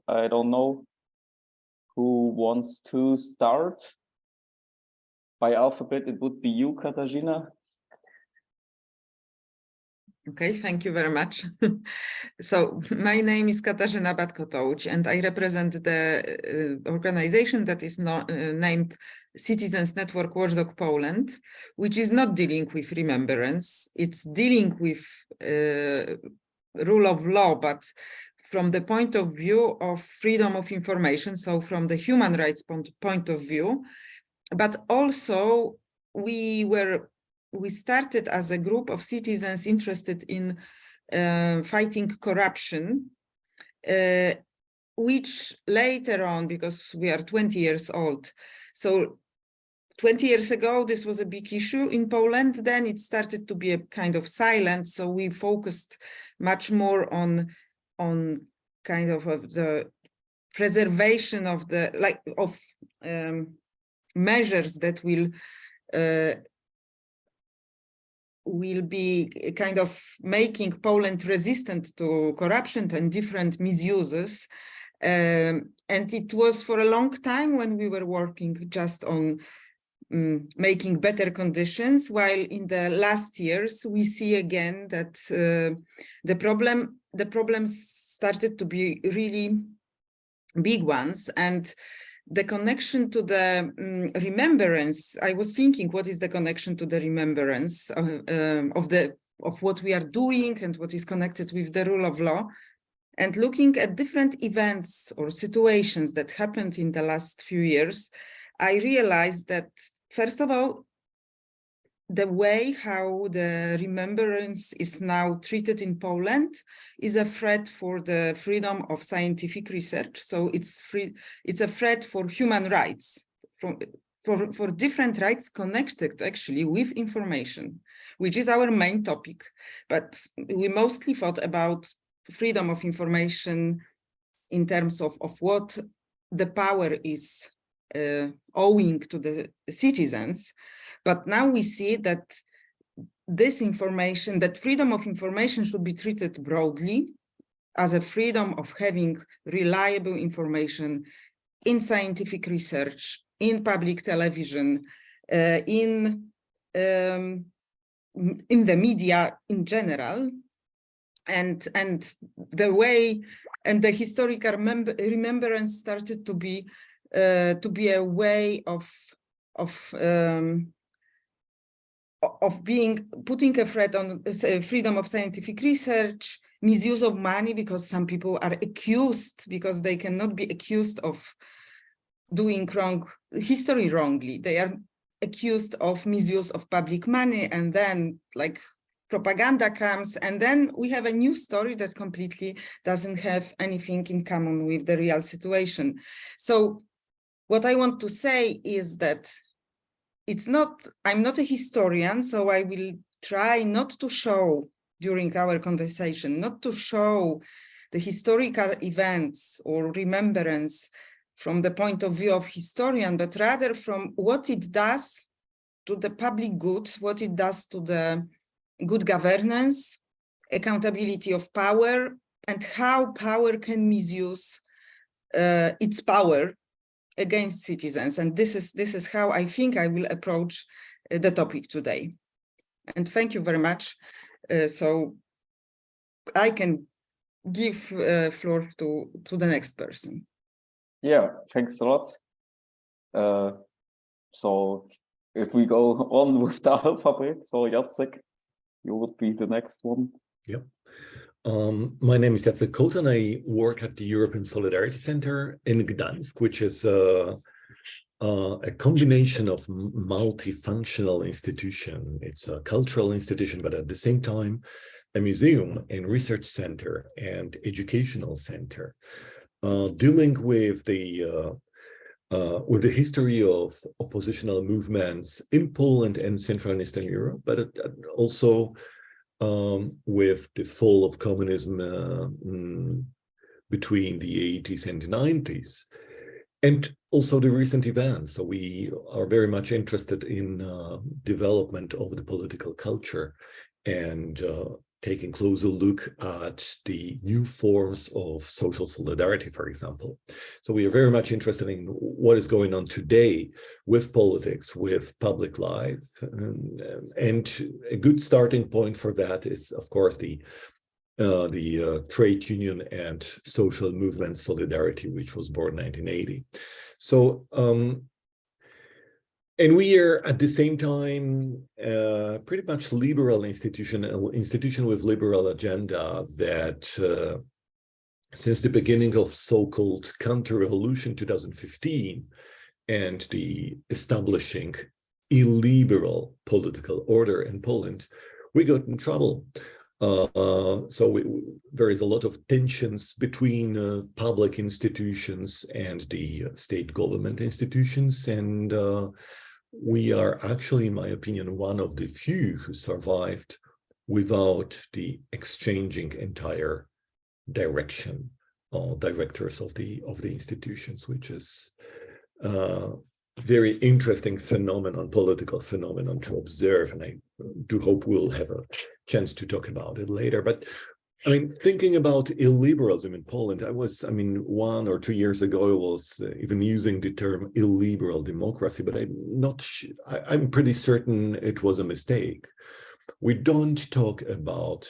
I don't know who wants to start. By alphabet, it would be you, Katarzyna. Okay, thank you very much. So my name is Katarzyna Batko-Tołuć, and I represent the organization that is named Citizens Network Watchdog Poland, which is not dealing with remembrance. It's dealing with rule of law, but from the point of view of freedom of information, so from the human rights point of view. But also we started as a group of citizens interested in fighting corruption, which later on, because we are 20 years old, so 20 years ago, this was a big issue in Poland. Then it started to be a kind of silent. So we focused much more on kind of the preservation of the measures that will be kind of making Poland resistant to corruption and different misuses. And it was for a long time when we were working just on making better conditions, while in the last years we see again that the problems started to be really big ones. And the connection to the remembrance, I was thinking, what is the connection to the remembrance of what we are doing and what is connected with the rule of law? And looking at different events or situations that happened in the last few years, I realized that, first of all, the way how the remembrance is now treated in Poland is a threat for the freedom of scientific research. So it's a threat for human rights, for different rights connected actually with information, which is our main topic. But we mostly thought about freedom of information in terms of what the power is owing to the citizens. But now we see that this information, that freedom of information should be treated broadly as a freedom of having reliable information in scientific research, in public television, in the media in general, and the way and the historical remembrance started to be a way of putting a threat on freedom of scientific research, misuse of money, because some people are accused, because they cannot be accused of doing history wrongly. They are accused of misuse of public money, and then like propaganda comes, and then we have a new story that completely doesn't have anything in common with the real situation. So what I want to say is that I'm not a historian, so I will try not to show during our conversation, not to show the historical events or remembrance from the point of view of historian, but rather from what it does to the public good, what it does to the good governance, accountability of power, and how power can misuse its power against citizens. And this is how I think I will approach the topic today. And thank you very much. So I can give floor to the next person. Yeah, thanks a lot. So if we go on with the alphabet, so Jacek, you would be the next one. Yeah. My name is Jacek Kołtan. I work at the European Solidarity Center in Gdansk, which is a combination of multifunctional institution. It's a cultural institution, but at the same time, a museum and research center and educational center, dealing with the history of oppositional movements in Poland and Central and Eastern Europe, but also with the fall of communism between the 80s and 90s, and also the recent events. So we are very much interested in development of the political culture and taking closer look at the new forms of social solidarity, for example. So we are very much interested in what is going on today with politics, with public life. And a good starting point for that is, of course, the trade union and social movement solidarity, which was born in 1980. So, and we are at the same time pretty much liberal institution with liberal agenda that since the beginning of so-called counter-revolution 2015 and the establishing illiberal political order in Poland, we got in trouble. There is a lot of tensions between public institutions and the state government institutions, and we are actually, in my opinion, one of the few who survived without the exchanging entire direction or directors of the institutions, which is very interesting phenomenon, political phenomenon to observe, and I do hope we'll have a chance to talk about it later. But I mean, thinking about illiberalism in Poland, 1 or 2 years ago, I was even using the term illiberal democracy, but I'm pretty certain it was a mistake. We don't talk about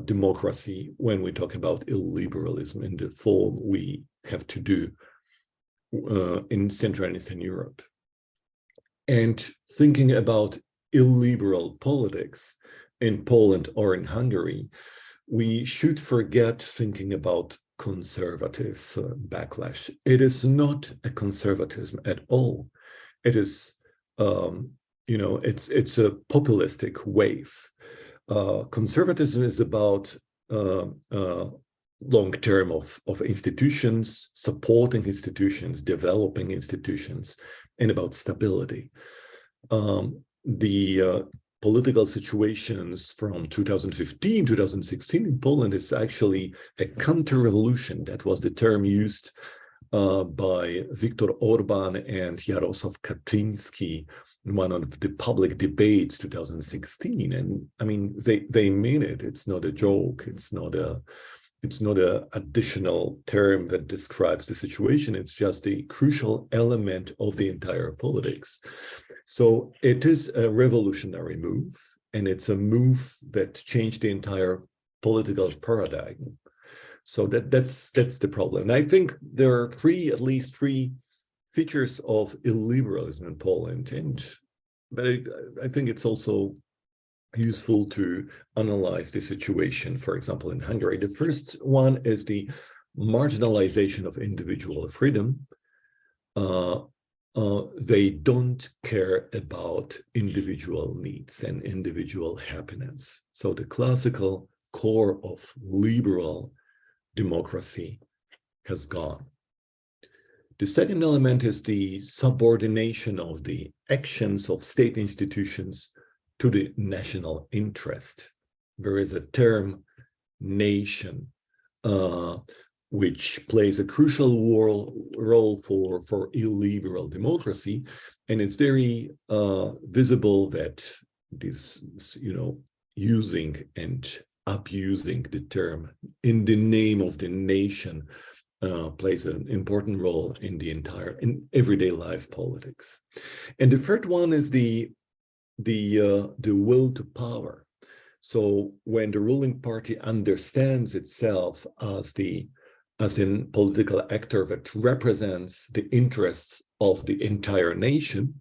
democracy when we talk about illiberalism in the form we have to do in Central and Eastern Europe. And thinking about illiberal politics in Poland or in Hungary, we should forget thinking about conservative backlash. It is not a conservatism at all. It is, it's a populistic wave. Conservatism is about long term of institutions, supporting institutions, developing institutions, and about stability. The political situations from 2015, 2016 in Poland is actually a counter-revolution. That was the term used by Viktor Orban and Jarosław Kaczyński in one of the public debates 2016. And I mean, they mean it. It's not a joke. It's not a additional term that describes the situation. It's just a crucial element of the entire politics. So it is a revolutionary move, and it's a move that changed the entire political paradigm. So that's the problem. And I think there are at least three features of illiberalism in Poland, but I think it's also useful to analyze the situation, for example, in Hungary. The first one is the marginalization of individual freedom. They don't care about individual needs and individual happiness. So the classical core of liberal democracy has gone. The second element is the subordination of the actions of state institutions to the national interest. There is a term, nation, which plays a crucial role for illiberal democracy. And it's very visible that this, using and abusing the term in the name of the nation plays an important role in everyday life politics. And the third one is the will to power. So when the ruling party understands itself as a political actor that represents the interests of the entire nation,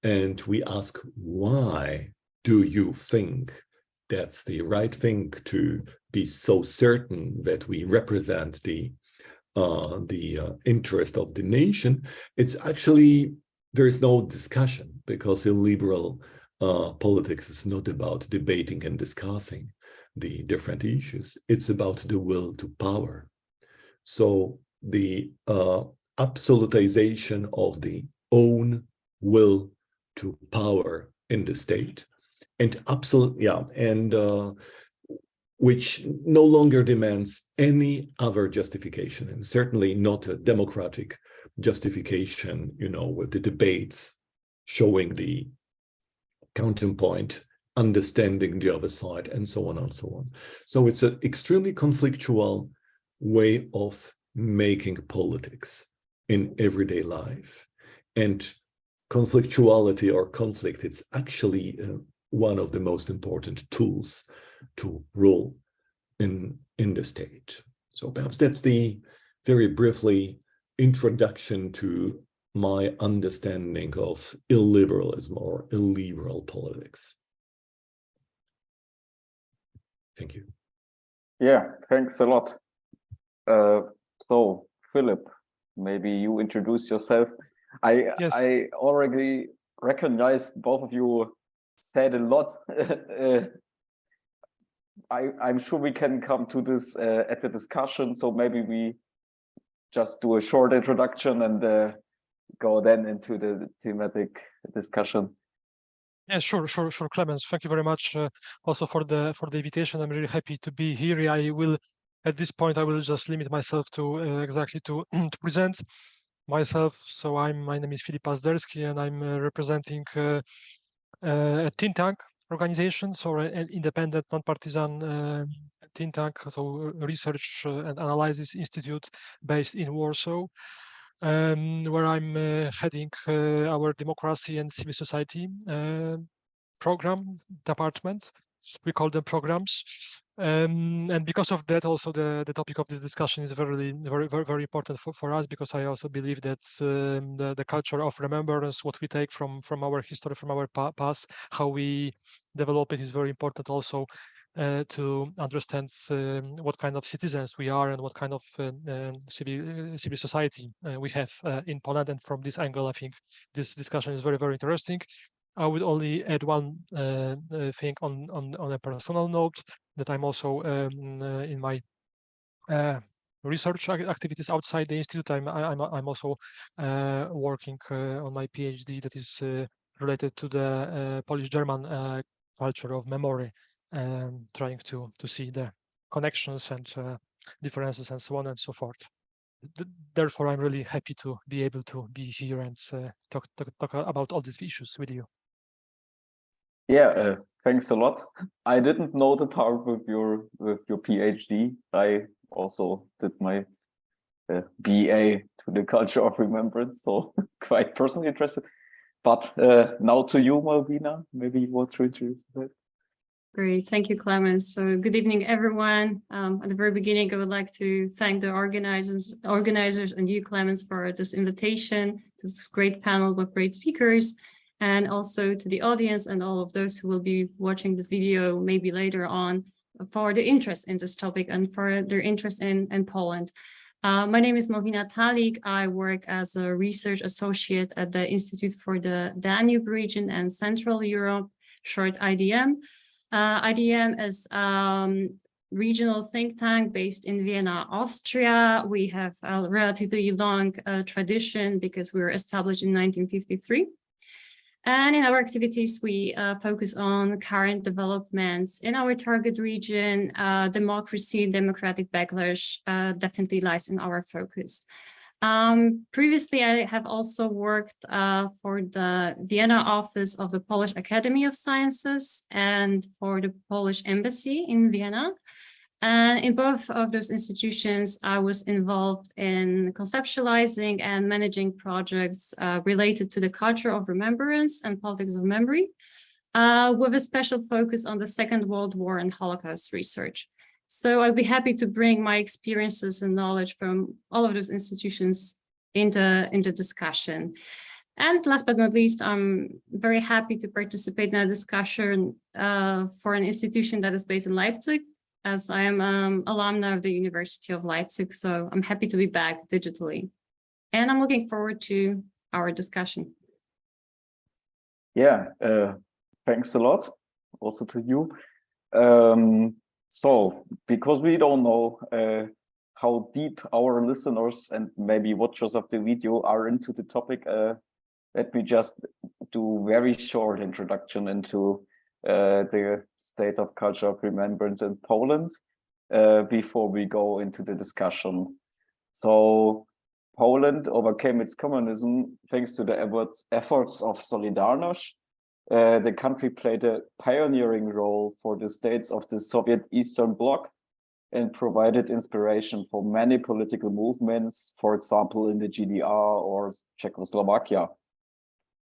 and we ask, why do you think that's the right thing to be so certain that we represent the interest of the nation? It's actually, there is no discussion, because illiberal politics is not about debating and discussing the different issues. It's about the will to power. So the absolutization of the own will to power in the state, and which no longer demands any other justification, and certainly not a democratic justification, with the debates showing the counterpoint understanding the other side, and so on and so on. So it's an extremely conflictual way of making politics in everyday life. And conflictuality or conflict, it's actually one of the most important tools to rule in the state. So perhaps that's the very briefly introduction to my understanding of illiberalism or illiberal politics. Thank you. Yeah, thanks a lot. So, Philip, maybe you introduce yourself. Yes. I already recognize both of you said a lot. I'm sure we can come to this at the discussion. So maybe we just do a short introduction and go then into the thematic discussion. Yeah, sure, Clemens. Thank you very much also for the invitation. I'm really happy to be here. I will, at this point, I will just limit myself to exactly to present myself. So my name is Filip Pazderski, and I'm representing a think tank organization, so an independent, non-partisan think tank, so Research and Analysis Institute based in Warsaw, where I'm heading our democracy and civil society program department. We call them programs, and because of that, also the topic of this discussion is very important for us, because I also believe that the culture of remembrance, what we take from our history, from our past, how we develop it, is very important also to understand what kind of citizens we are and what kind of civil society we have in Poland. And from this angle, I think this discussion is very interesting. I would only add one thing on a personal note, that I'm also in my research activities outside the institute. I'm also working on my PhD that is related to the Polish-German culture of memory, trying to see the connections and differences and so on and so forth. Therefore, I'm really happy to be able to be here and talk about all these issues with you. Yeah, thanks a lot. I didn't know the part with your PhD. I also did my BA to the culture of remembrance, so quite personally interested. But now to you, Malwina, maybe you want to introduce that. Great, thank you, Clemens. So good evening, everyone. At the very beginning, I would like to thank the organizers and you, Clemens, for this invitation to this great panel with great speakers, and also to the audience and all of those who will be watching this video maybe later on, for the interest in this topic and for their interest in Poland. My name is Malwina Talik. I work as a research associate at the Institute for the Danube region and Central Europe, short IDM. IDM is regional think tank based in Vienna, Austria. We have a relatively long tradition because we were established in 1953. And in our activities, we focus on current developments in our target region. Democracy, democratic backlash definitely lies in our focus. Previously, I have also worked for the Vienna office of the Polish Academy of Sciences and for the Polish Embassy in Vienna. And in both of those institutions, I was involved in conceptualizing and managing projects related to the culture of remembrance and politics of memory, with a special focus on the Second World War and Holocaust research. So I'd be happy to bring my experiences and knowledge from all of those institutions into discussion. And last but not least, I'm very happy to participate in a discussion for an institution that is based in Leipzig, as I am alumna of the University of Leipzig. So I'm happy to be back digitally. And I'm looking forward to our discussion. Yeah, thanks a lot also to you. So, because we don't know how deep our listeners and maybe watchers of the video are into the topic, let me just do a very short introduction into the state of culture of remembrance in Poland before we go into the discussion. So, Poland overcame its communism thanks to the efforts of Solidarność, the country played a pioneering role for the states of the Soviet Eastern Bloc and provided inspiration for many political movements, for example, in the GDR or Czechoslovakia.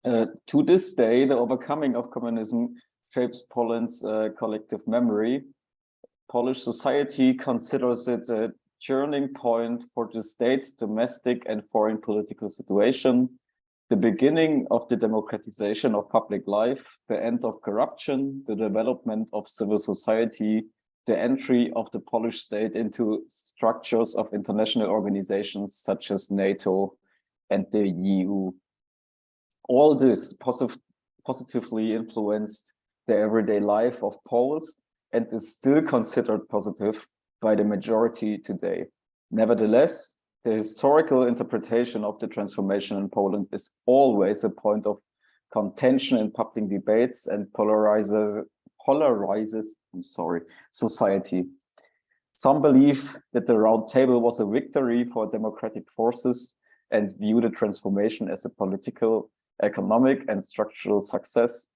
To this day, the overcoming of communism shapes Poland's collective memory. Polish society considers it a turning point for the state's domestic and foreign political situation, the beginning of the democratization of public life, the end of corruption, the development of civil society, the entry of the Polish state into structures of international organizations such as NATO and the EU. All this positively influenced the everyday life of Poles and is still considered positive by the majority today. Nevertheless, the historical interpretation of the transformation in Poland is always a point of contention in public debates and polarizes society. Some believe that the Round Table was a victory for democratic forces and view the transformation as a political, economic, and structural success.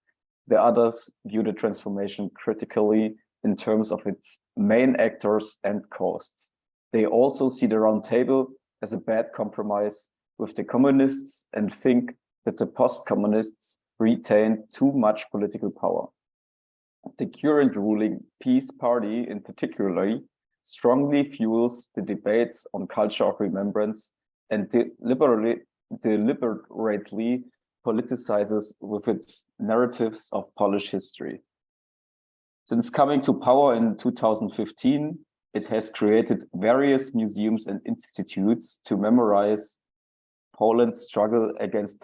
The others view the transformation critically in terms of its main actors and costs. They also see the Round Table as a bad compromise with the communists and think that the post-communists retained too much political power. The current ruling Peace Party in particular strongly fuels the debates on culture of remembrance and deliberately politicizes with its narratives of Polish history. Since coming to power in 2015, it has created various museums and institutes to memorize Poland's struggle against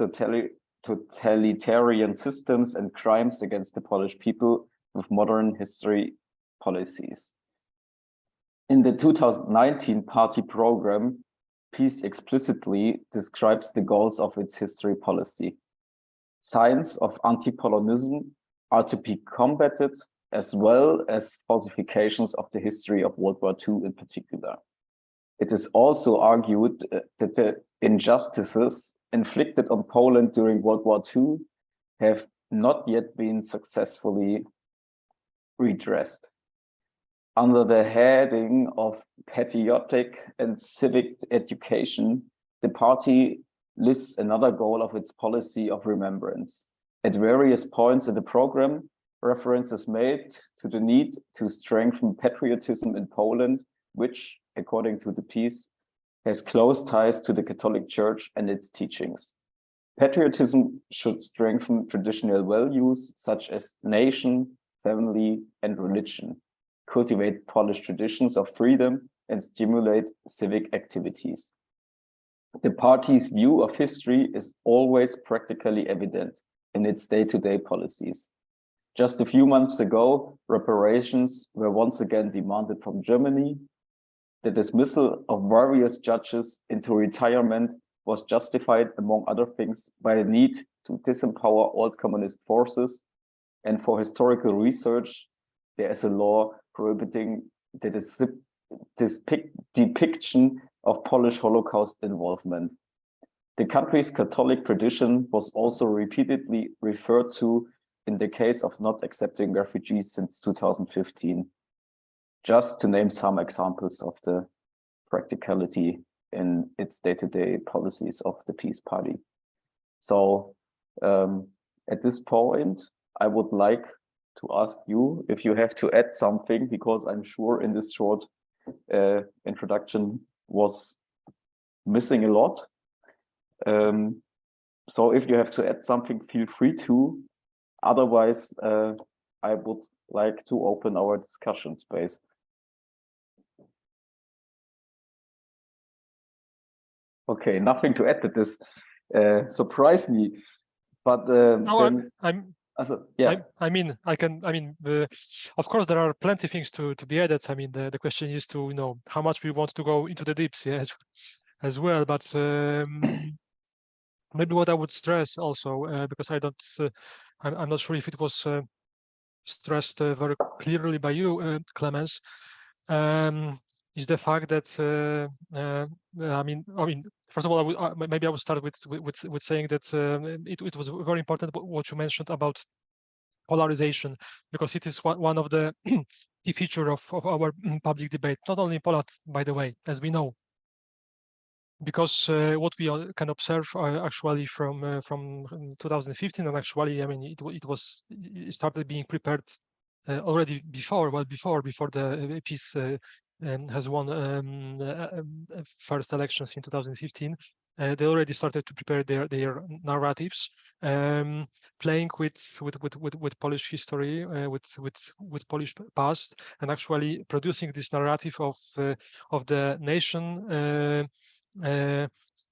totalitarian systems and crimes against the Polish people with modern history policies. In the 2019 party program, Peace explicitly describes the goals of its history policy. Signs of anti-Polonism are to be combated, as well as falsifications of the history of World War II in particular. It is also argued that the injustices inflicted on Poland during World War II have not yet been successfully redressed. Under the heading of patriotic and civic education, the party lists another goal of its policy of remembrance. At various points in the program, reference is made to the need to strengthen patriotism in Poland, which, according to the piece, has close ties to the Catholic Church and its teachings. Patriotism should strengthen traditional values such as nation, family, and religion, cultivate Polish traditions of freedom, and stimulate civic activities. The party's view of history is always practically evident in its day-to-day policies. Just a few months ago, reparations were once again demanded from Germany. The dismissal of various judges into retirement was justified, among other things, by the need to disempower old communist forces. And for historical research, there is a law prohibiting the depiction of Polish Holocaust involvement. The country's Catholic tradition was also repeatedly referred to in the case of not accepting refugees since 2015, just to name some examples of the practicality in its day-to-day policies of the Peace Party. So at this point, I would like to ask you if you have to add something, because I'm sure in this short introduction was missing a lot. So if you have to add something, feel free to. Otherwise, I would like to open our discussion space. Okay, nothing to add to this. Surprised me, but No, yeah. Of course, there are plenty of things to be added. I mean, the question is to how much we want to go into the deeps, yeah, as well. But maybe what I would stress also, because I'm not sure if it was stressed very clearly by you, Clemens, is the fact that first of all, maybe I would start with saying that it was very important what you mentioned about polarization, because it is one of the key feature of our public debate, not only in Poland, by the way, as we know. Because what we can observe actually from 2015, and actually, I mean, it started being prepared already before the peace has won first elections in 2015. They already started to prepare their narratives, playing with Polish history, with Polish past, and actually producing this narrative of the nation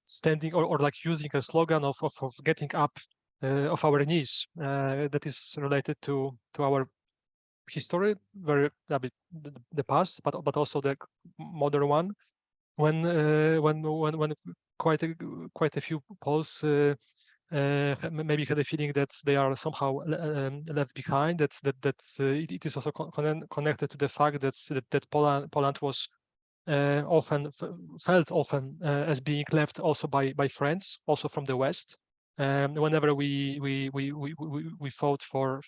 standing or like using a slogan of getting up of our knees, that is related to our history, very the past, but also the modern one. When quite a few Poles maybe had a feeling that they are somehow left behind. That it is also connected to the fact that Poland was felt often as being left also by friends, also from the West. Whenever we fought for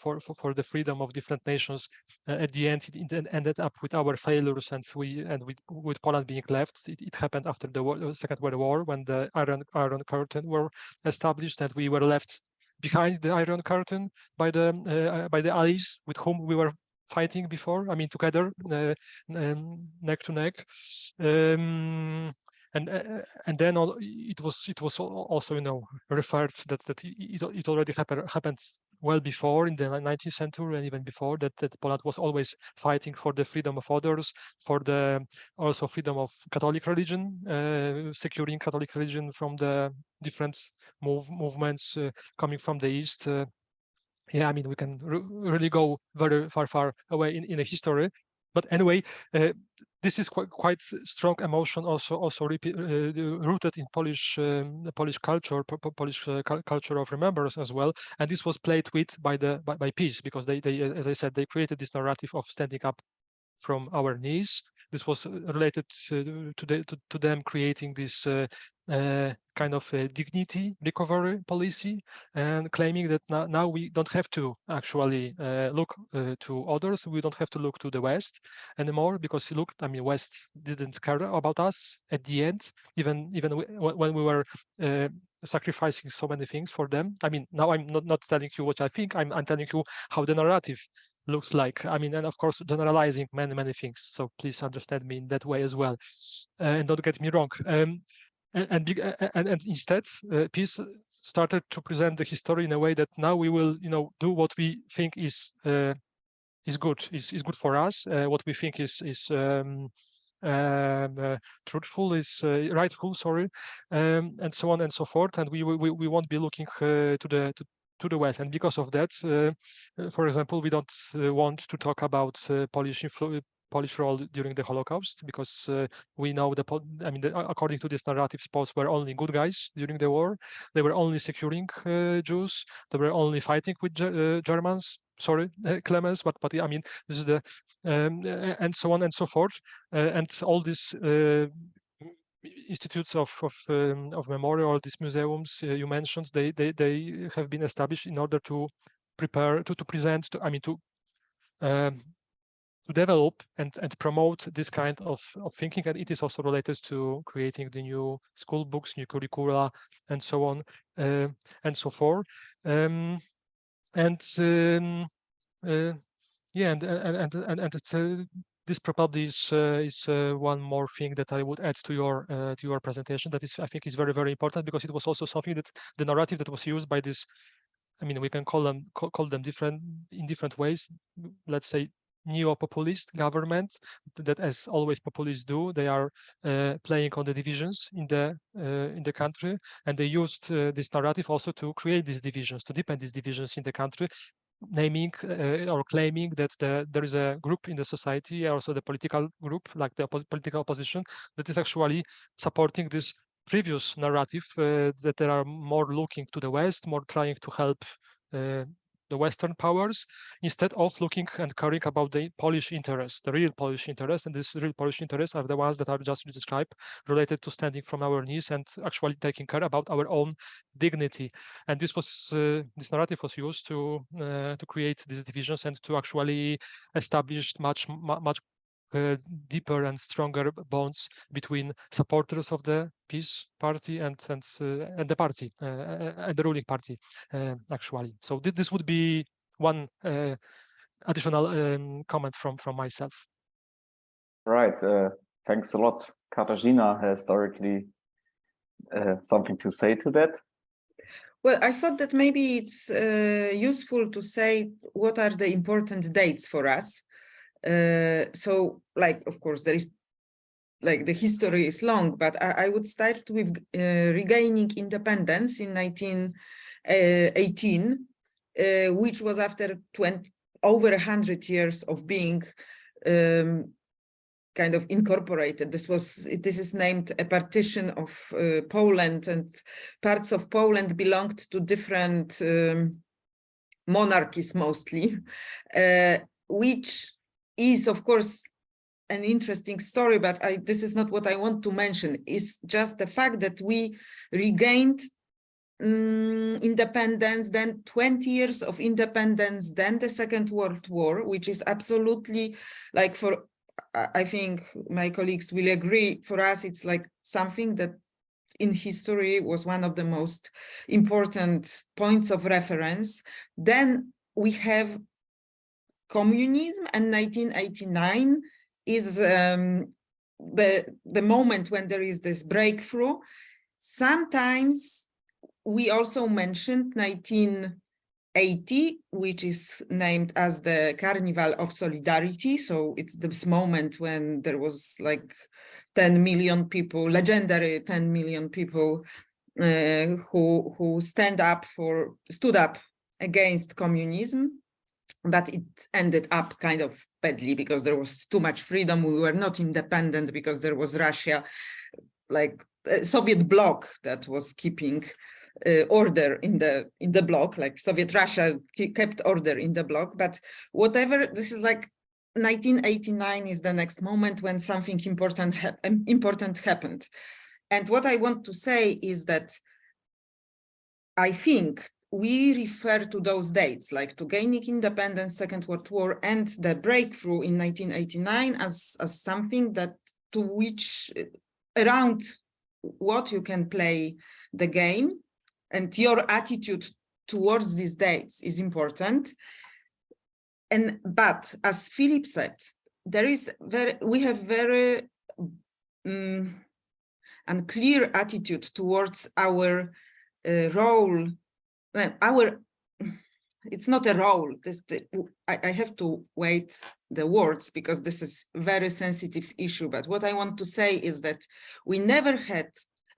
the freedom of different nations, at the end it ended up with our failures, and with Poland being left. It happened after the Second World War, when the Iron Curtain were established, and we were left behind the Iron Curtain by the allies with whom we were fighting before. I mean, together, neck to neck. And then it was also referred that it already happened well before, in the 19th century and even before, that Poland was always fighting for the freedom of others, for the also freedom of Catholic religion, securing Catholic religion from the different movements coming from the East. Yeah, I mean, we can really go very far away in the history, but anyway, this is quite strong emotion, also rooted in Polish culture, Polish culture of remembrance as well, and this was played with by peace, because they, as I said, they created this narrative of standing up from our knees. This was related to them creating this kind of dignity recovery policy, and claiming that now we don't have to actually look to others. We don't have to look to the West anymore, because I mean, West didn't care about us at the end, even when we were sacrificing so many things for them. I mean, now I'm not telling you what I think. I'm telling you how the narrative looks like. I mean, and of course, generalizing many things. So please understand me in that way as well, and don't get me wrong. And instead, peace started to present the history in a way that now we will, do what we think is good, is good for us. What we think is truthful, is rightful. Sorry, and so on and so forth. And we won't be looking to the West. And because of that, for example, we don't want to talk about Polish role during the Holocaust, because we know according to this narrative, Poles were only good guys during the war. They were only securing Jews. They were only fighting with Germans. Sorry, Clemens, but I mean, this is the and so on and so forth, and all these institutes of memory, or these museums you mentioned, they have been established in order to prepare to present to develop and promote this kind of thinking. And it is also related to creating the new school books, new curricula, and so on and so forth. This probably is one more thing that I would add to your presentation. That is, I think, is very important, because it was also something that the narrative that was used by this. I mean, we can call them in different ways. Let's say neo-populist government, that, as always populists do, they are playing on the divisions in the country, and they used this narrative also to create these divisions, to deepen these divisions in the country, naming or claiming that there is a group in the society, also the political group, like the political opposition, that is actually supporting this previous narrative, that they are more looking to the West, more trying to help the Western powers, instead of looking and caring about the Polish interests, the real Polish interests. And these real Polish interests are the ones that I've just described, related to standing from our knees and actually taking care about our own dignity. And this narrative was used to create these divisions and to actually establish much deeper and stronger bonds between supporters of the peace party and the party and the ruling party, actually. So this would be one additional comment from myself. Right. Thanks a lot. Katarzyna has directly something to say to that. Well, I thought that maybe it's useful to say what are the important dates for us. So, like, of course, there is, like, the history is long, but I would start with regaining independence in 1918, which was after over 100 years of being kind of incorporated. This is named a partition of Poland, and parts of Poland belonged to different monarchies mostly, which is, of course, an interesting story, but this is not what I want to mention. It's just the fact that we regained independence, then 20 years of independence, then the Second World War, which is absolutely, like, I think my colleagues will agree, for us it's like something that in history was one of the most important points of reference. Then we have communism, and 1989 is the moment when there is this breakthrough. Sometimes we also mentioned 1980, which is named as the Carnival of Solidarity. So it's this moment when there was like 10 million people, legendary 10 million people who stood up against communism. But it ended up kind of badly because there was too much freedom. We were not independent because there was Russia, like a Soviet bloc, that was keeping order in the bloc, like Soviet Russia kept order in the bloc. But whatever, this is like 1989 is the next moment when something important happened. And what I want to say is that I think we refer to those dates, like to gaining independence, Second World War, and the breakthrough in 1989 as something that to which around what you can play the game, and your attitude towards these dates is important. But as Filip said, we have very unclear attitude towards our role. It's not a role. I have to wait the words because this is a very sensitive issue. But what I want to say is that we never had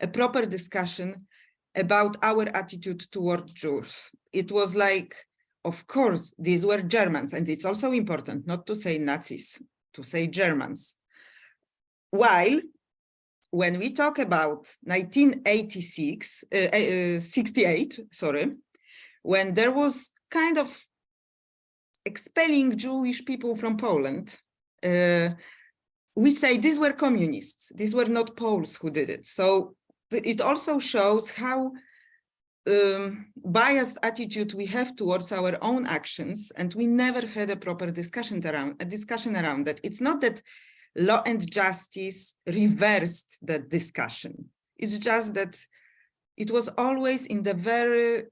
a proper discussion about our attitude toward Jews. It was like, of course, these were Germans, and it's also important not to say Nazis, to say Germans. While when we talk about 1968, when there was kind of expelling Jewish people from Poland, we say these were communists. These were not Poles who did it. So it also shows how biased attitude we have towards our own actions, and we never had a proper discussion around that. It's not that Law and Justice reversed that discussion. It's just that it was always in the very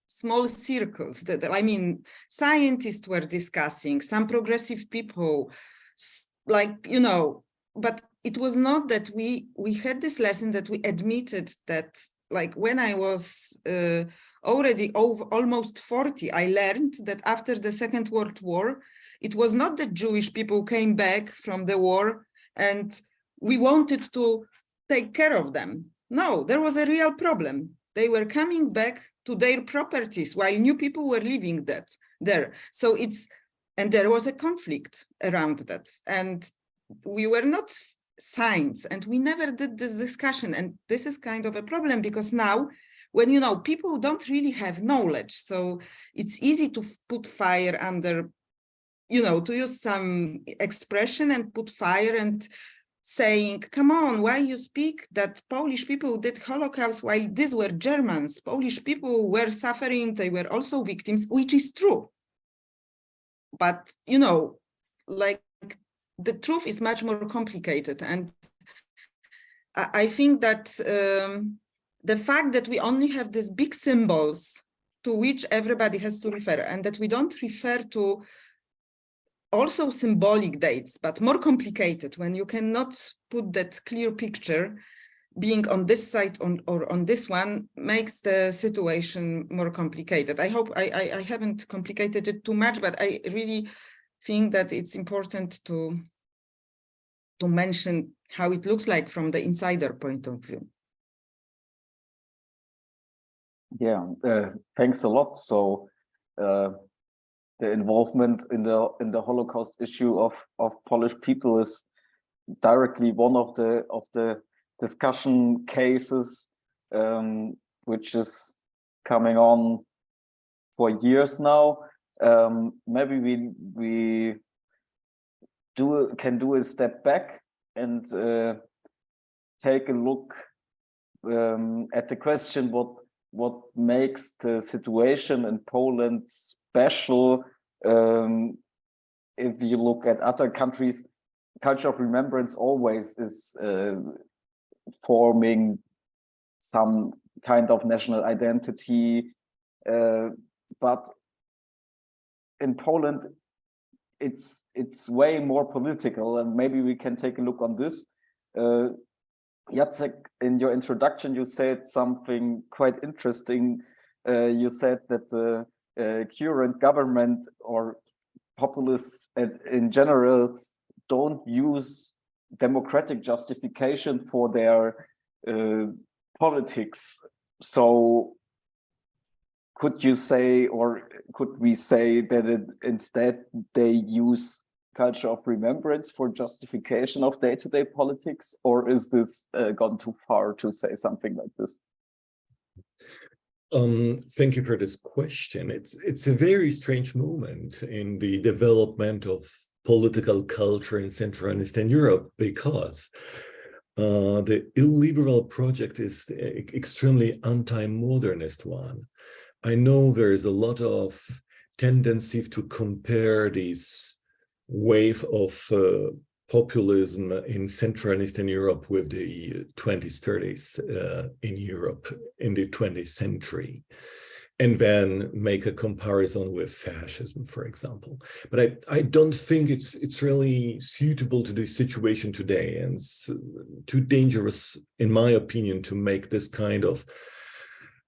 small circles. I mean, scientists were discussing, some progressive people, like, you know, but it was not that we had this lesson that we admitted that, like, when I was already almost 40, I learned that after the Second World War, it was not that Jewish people came back from the war and we wanted to take care of them. No, there was a real problem. They were coming back to their properties while new people were living there. So and there was a conflict around that. And we were not saints, and we never did this discussion. And this is kind of a problem because now when, you know, people don't really have knowledge. So it's easy to put fire under, you know, to use some expression and put fire and saying, come on, why you speak that Polish people did Holocaust while these were Germans? Polish people were suffering, they were also victims, which is true. But, you know, like the truth is much more complicated. And I think that the fact that we only have these big symbols to which everybody has to refer, and that we don't refer to also symbolic dates, but more complicated, when you cannot put that clear picture, being on this side or on this one, makes the situation more complicated. I hope I haven't complicated it too much, but I really think that it's important to mention how it looks like from the insider point of view. Yeah, thanks a lot. So the involvement in the Holocaust issue of Polish people is directly one of the discussion cases, which is coming on for years now. Maybe we can do a step back and take a look at the question what makes the situation in Poland special. If you look at other countries, culture of remembrance always is forming some kind of national identity, but in Poland it's way more political, and maybe we can take a look on this. Jacek, in your introduction, you said something quite interesting. You said that the current government or populists in general don't use democratic justification for their politics. So could you say, or could we say that instead they use culture of remembrance for justification of day-to-day politics, or is this gone too far to say something like this? Thank you for this question. It's a very strange moment in the development of political culture in Central and Eastern Europe, because the illiberal project is extremely anti-modernist one. I know there is a lot of tendency to compare this wave of populism in Central and Eastern Europe with the 20s, 30s in Europe in the 20th century, and then make a comparison with fascism, for example. But I don't think it's really suitable to the situation today, and it's too dangerous, in my opinion, to make this kind of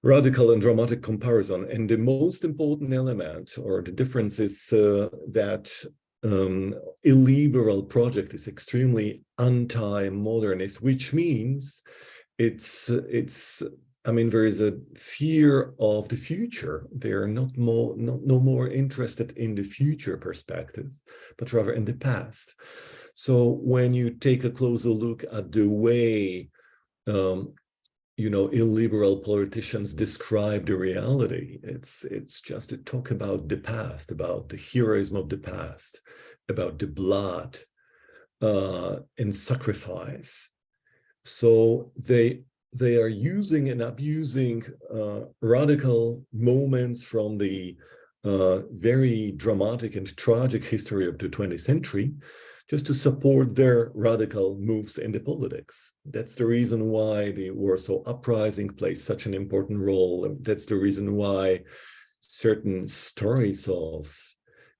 radical and dramatic comparison. And the most important element or the difference is that illiberal project is extremely anti-modernist, which means I mean, there is a fear of the future. They are no more interested in the future perspective, but rather in the past. So when you take a closer look at the way you know, illiberal politicians describe the reality, it's just to talk about the past, about the heroism of the past, about the blood and sacrifice. So they are using and abusing radical moments from the very dramatic and tragic history of the 20th century just to support their radical moves in the politics. That's the reason why the Warsaw Uprising plays such an important role. That's the reason why certain stories of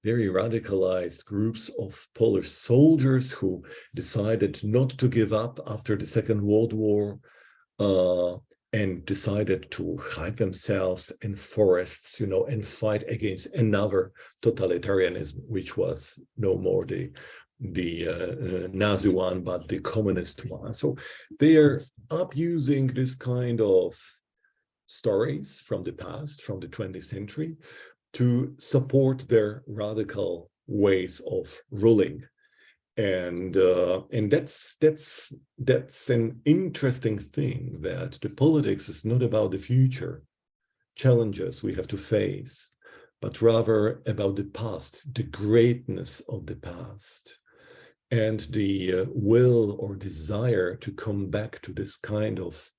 very radicalized groups of Polish soldiers who decided not to give up after the Second World War and decided to hide themselves in forests, you know, and fight against another totalitarianism, which was no more the Nazi one, but the communist one. So they are abusing this kind of stories from the past, from the 20th century, to support their radical ways of ruling. And that's an interesting thing, that the politics is not about the future challenges we have to face, but rather about the past, the greatness of the past, and the will or desire to come back to this kind of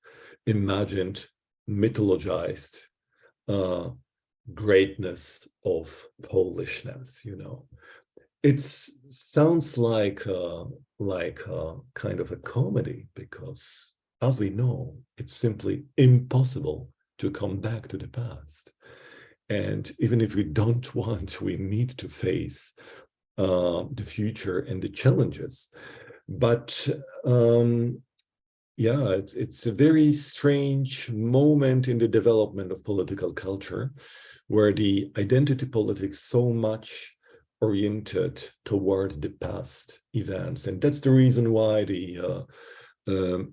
imagined, mythologized greatness of Polishness, you know. It sounds like kind of a comedy, because as we know, it's simply impossible to come back to the past. And even if we don't want, we need to face the future and the challenges. But yeah, it's a very strange moment in the development of political culture, where the identity politics so much oriented toward the past events. And that's the reason why the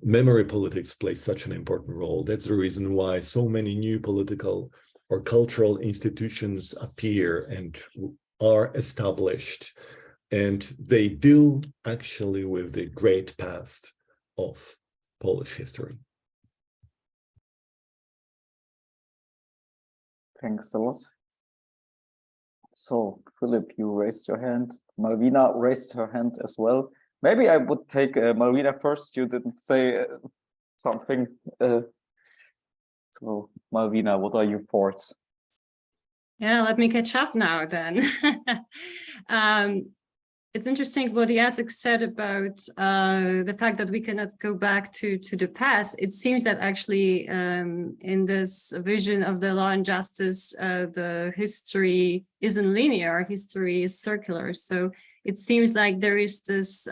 memory politics plays such an important role. That's the reason why so many new political or cultural institutions appear and are established. And they deal actually with the great past of Polish history. Thanks a lot. So, Filip, you raised your hand. Malwina raised her hand as well. Maybe I would take Malwina first. You didn't say something. So, Malwina, what are your thoughts? Yeah, let me catch up now then. It's interesting what Jacek said about the fact that we cannot go back to the past. It seems that actually in this vision of the law and justice, the history isn't linear, history is circular. So it seems like there is this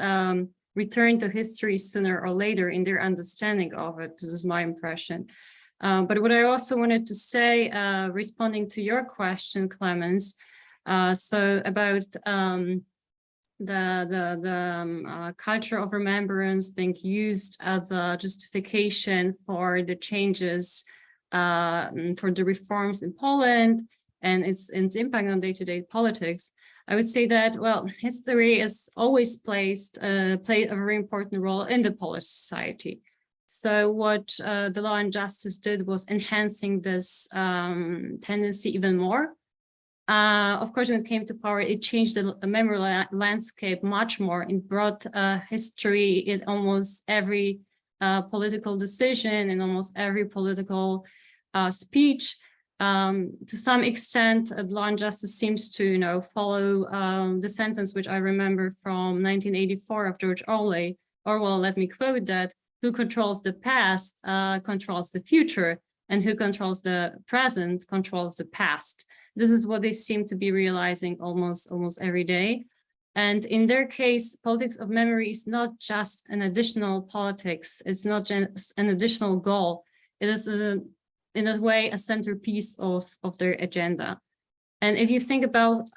return to history sooner or later in their understanding of it. This is my impression. But what I also wanted to say, responding to your question, Clemens, so about the culture of remembrance being used as a justification for the changes, for the reforms in Poland and its impact on day-to-day politics. I would say that, well, history has always played a very important role in the Polish society. So what the Law and Justice did was enhancing this tendency even more. Of course, when it came to power, it changed the memory landscape much more. It brought history in almost every political decision and almost every political speech. To some extent, Law and Justice seems to, follow the sentence which I remember from 1984 of George Orwell. Let me quote that: "Who controls the past controls the future, and who controls the present controls the past." This is what they seem to be realizing almost every day. And in their case, politics of memory is not just an additional politics. It's not just an additional goal. It is, in a way, a centerpiece of their agenda. And if you think about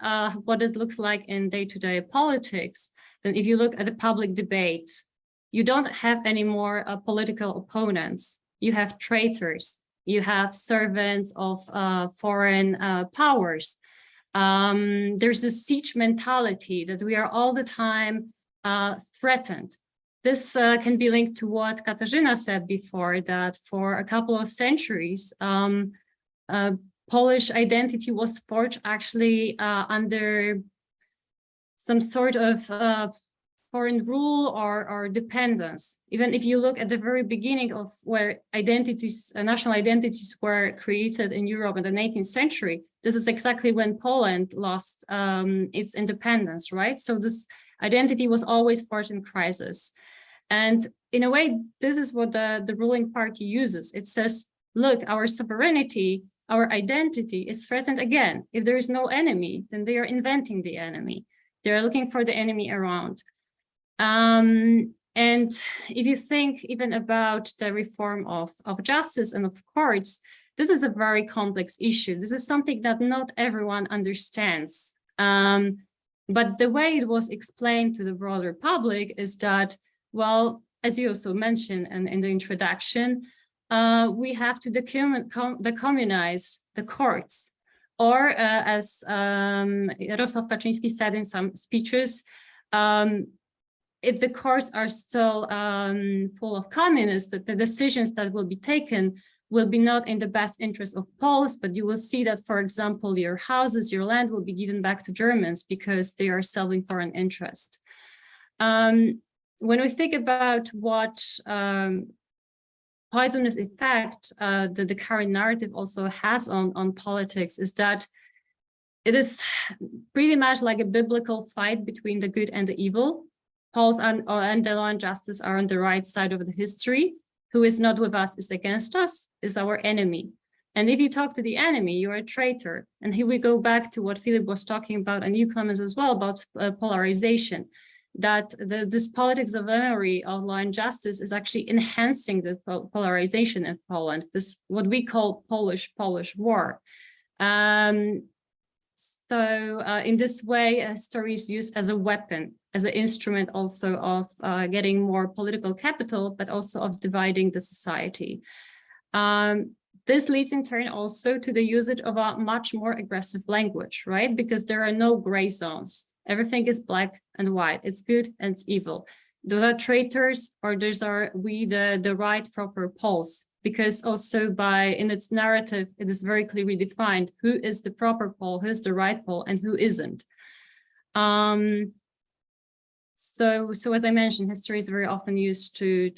what it looks like in day-to-day politics, then if you look at the public debate, you don't have any more political opponents. You have traitors. You have servants of foreign powers. There's a siege mentality that we are all the time threatened. This can be linked to what Katarzyna said before, that for a couple of centuries, Polish identity was forged actually under some sort of foreign rule or dependence. Even if you look at the very beginning of where identities, national identities were created in Europe in the 19th century, this is exactly when Poland lost its independence, right? So this identity was always forged in crisis. And in a way, this is what the ruling party uses. It says, look, our sovereignty, our identity is threatened again. If there is no enemy, then they are inventing the enemy. They're looking for the enemy around. And if you think even about the reform of justice and of courts, this is a very complex issue. This is something that not everyone understands. But the way it was explained to the broader public is that, well, as you also mentioned in the introduction, we have to decommunize the courts. Or as Jarosław Kaczyński said in some speeches, if the courts are still full of communists, that the decisions that will be taken will be not in the best interest of Poles, but you will see that, for example, your houses, your land will be given back to Germans because they are serving foreign interest. When we think about what poisonous effect the current narrative also has on politics, is that it is pretty much like a biblical fight between the good and the evil. Poles and the law and justice are on the right side of the history. Who is not with us is against us, is our enemy. And if you talk to the enemy, you are a traitor. And here we go back to what Filip was talking about, and you, Clemens, as well, about polarization, that this politics of memory of law and justice is actually enhancing the polarization in Poland, this what we call Polish war. So in this way, history is used as a weapon, as an instrument also of getting more political capital, but also of dividing the society. This leads in turn also to the usage of a much more aggressive language, right? Because there are no gray zones. Everything is black and white. It's good and it's evil. Those are traitors, or those are we, the right proper Poles. Because also in its narrative, it is very clearly defined who is the proper Pole, who is the right Pole, and who isn't. So as I mentioned, history is very often used to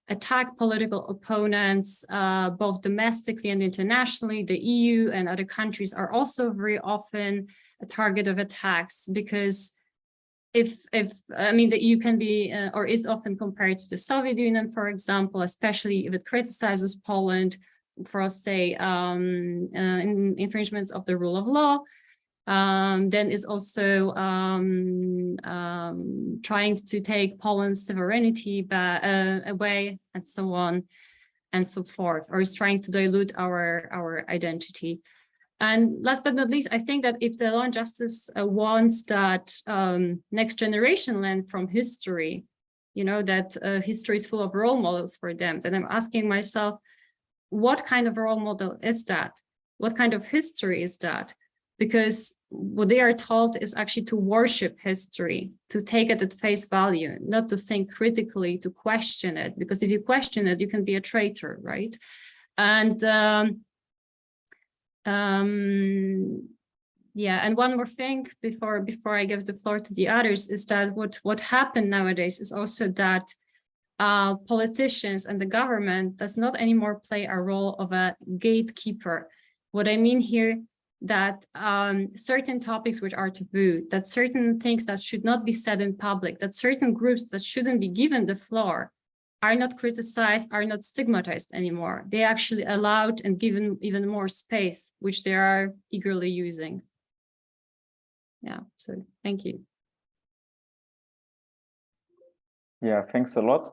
attack political opponents, both domestically and internationally. The EU and other countries are also very often a target of attacks, because I mean, the EU can be or is often compared to the Soviet Union, for example, especially if it criticizes Poland for, say, infringements of the rule of law. Then is also trying to take Poland's sovereignty away, and so on and so forth, or is trying to dilute our identity. And last but not least, I think that if the law and justice wants that next generation learn from history, you know, that history is full of role models for them, then I'm asking myself, what kind of role model is that? What kind of history is that? Because what they are taught is actually to worship history, to take it at face value, not to think critically, to question it. Because if you question it, you can be a traitor, right? And yeah, and one more thing before I give the floor to the others is that what happened nowadays is also that politicians and the government does not anymore play a role of a gatekeeper. What I mean here, that certain topics which are taboo, that certain things that should not be said in public, that certain groups that shouldn't be given the floor are not criticized, are not stigmatized anymore. They actually allowed and given even more space, which they are eagerly using. Yeah, so thank you. Yeah, thanks a lot.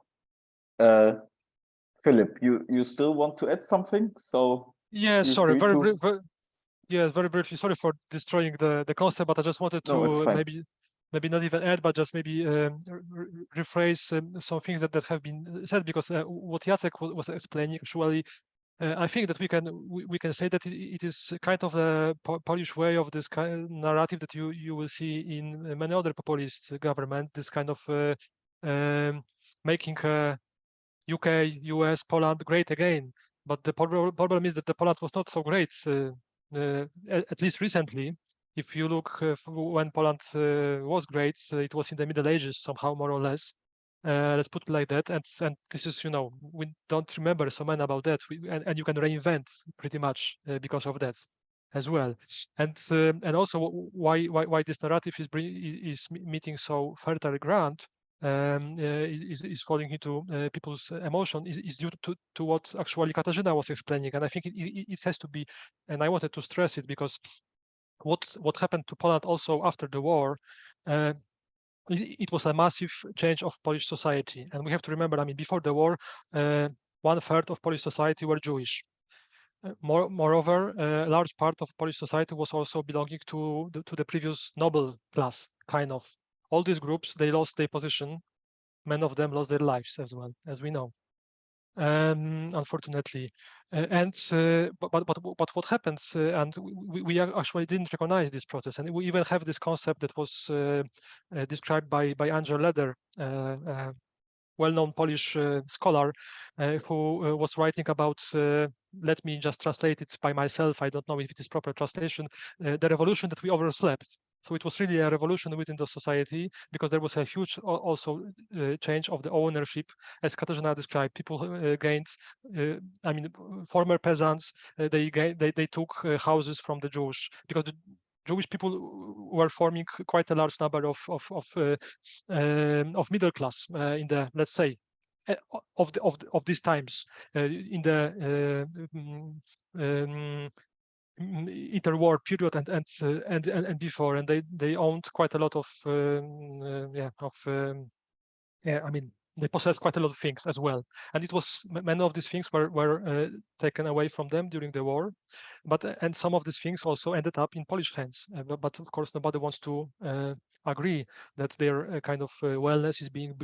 Filip, you still want to add something? So yeah, sorry, very briefly. Sorry for destroying the concept, but I just wanted to maybe not even add, but just maybe rephrase some things that have been said, because what Jacek was explaining, actually, I think that we can say that it is kind of the Polish way of this kind of narrative that you will see in many other populist governments, this kind of making UK, US, Poland great again. But the problem is that the Poland was not so great, at least recently. If you look when Poland was great, it was in the Middle Ages somehow, more or less. Let's put it like that. And this is, you know, we don't remember so much about that. And you can reinvent pretty much because of that as well. And also why this narrative is meeting so fertile ground, is falling into people's emotion is due to what actually Katarzyna was explaining. And I think it has to be, and I wanted to stress it, because what happened to Poland also after the war, it was a massive change of Polish society. And we have to remember, I mean, before the war, 1/3 of Polish society were Jewish. Moreover, a large part of Polish society was also belonging to the previous noble class, kind of. All these groups, they lost their position. Many of them lost their lives as well, as we know. unfortunately. But what happens, and we actually didn't recognize this process, and we even have this concept that was described by Angel Leder, well-known Polish scholar, who was writing about, let me just translate it by myself, I don't know if it is proper translation, the revolution that we overslept. So it was really a revolution within the society, because there was a huge also change of the ownership, as Katarzyna described. People gained, I mean, former peasants, they took houses from the Jews, because the Jewish people were forming quite a large number of middle class in the, let's say, of these times, in the interwar period and before, and they owned quite a lot of I mean, they possessed quite a lot of things as well, and it was many of these things were taken away from them during the war, and some of these things also ended up in Polish hands. But of course, nobody wants to agree that their kind of wellness is being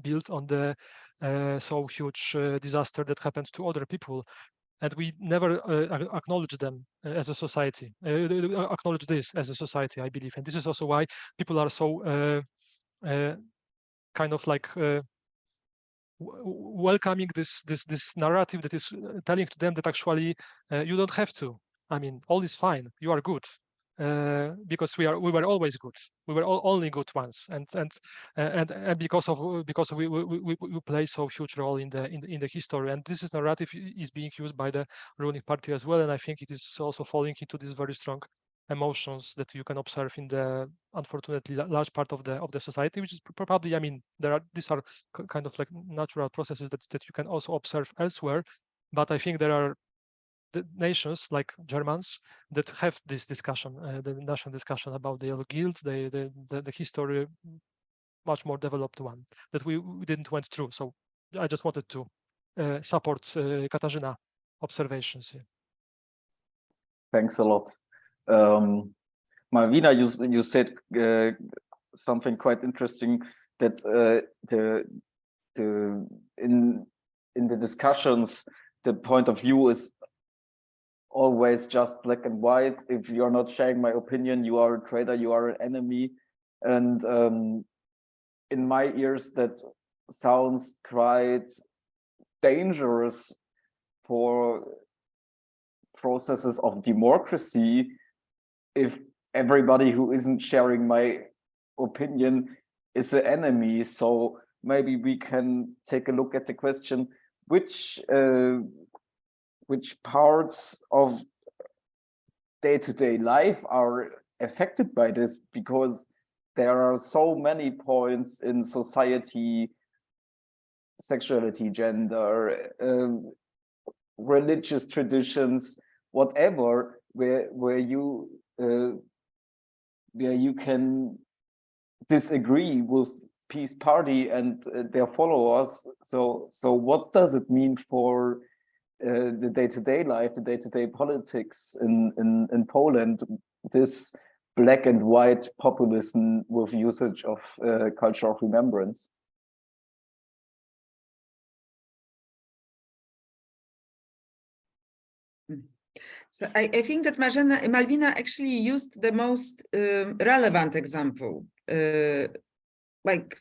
built on the so huge disaster that happened to other people. And we never acknowledge them as a society, acknowledge this as a society, I believe. And this is also why people are so kind of like welcoming this narrative that is telling to them that actually you don't have to. I mean, all is fine. You are good. Because we were always good. We were only good ones, and because we play so huge role in the history, and this narrative is being used by the ruling party as well, and I think it is also falling into these very strong emotions that you can observe in the unfortunately large part of the society, which is probably, I mean, these are kind of like natural processes that you can also observe elsewhere, but I think there are the nations like Germans that have this discussion, the national discussion about the yellow guild, the history, much more developed one that we didn't went through. So I just wanted to support Katarzyna observations here. Thanks a lot. Malwina, you said something quite interesting, that in the discussions, the point of view is always just black and white. If you're not sharing my opinion, you are a traitor, you are an enemy. And in my ears, that sounds quite dangerous for processes of democracy, if everybody who isn't sharing my opinion is an enemy. So maybe we can take a look at the question, which parts of day-to-day life are affected by this, because there are so many points in society, sexuality, gender, religious traditions, whatever, where you can disagree with Peace Party and their followers. So what does it mean for the day-to-day life, the day-to-day politics in Poland, this black and white populism with usage of culture of remembrance? So I think that Malwina actually used the most relevant example. Like,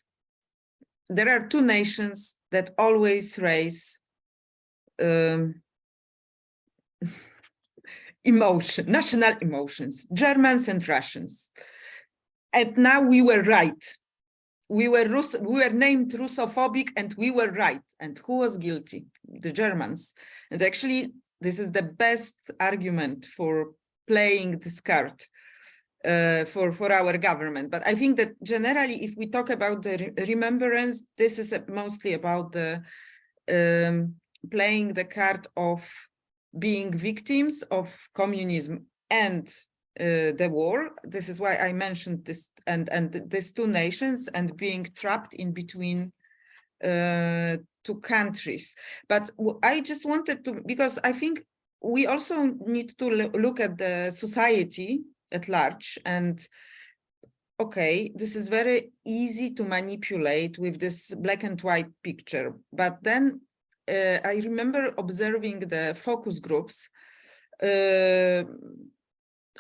there are two nations that always raise national emotions, Germans and Russians. And now we were right. We were named Russophobic, and we were right. And who was guilty? The Germans. And actually, this is the best argument for playing this card for our government. But I think that generally, if we talk about the remembrance, this is mostly about the playing the card of being victims of communism and the war. This is why I mentioned this, and these two nations, and being trapped in between two countries. But I just wanted to, because I think we also need to look at the society at large, and okay, this is very easy to manipulate with this black and white picture, but then I remember observing the focus groups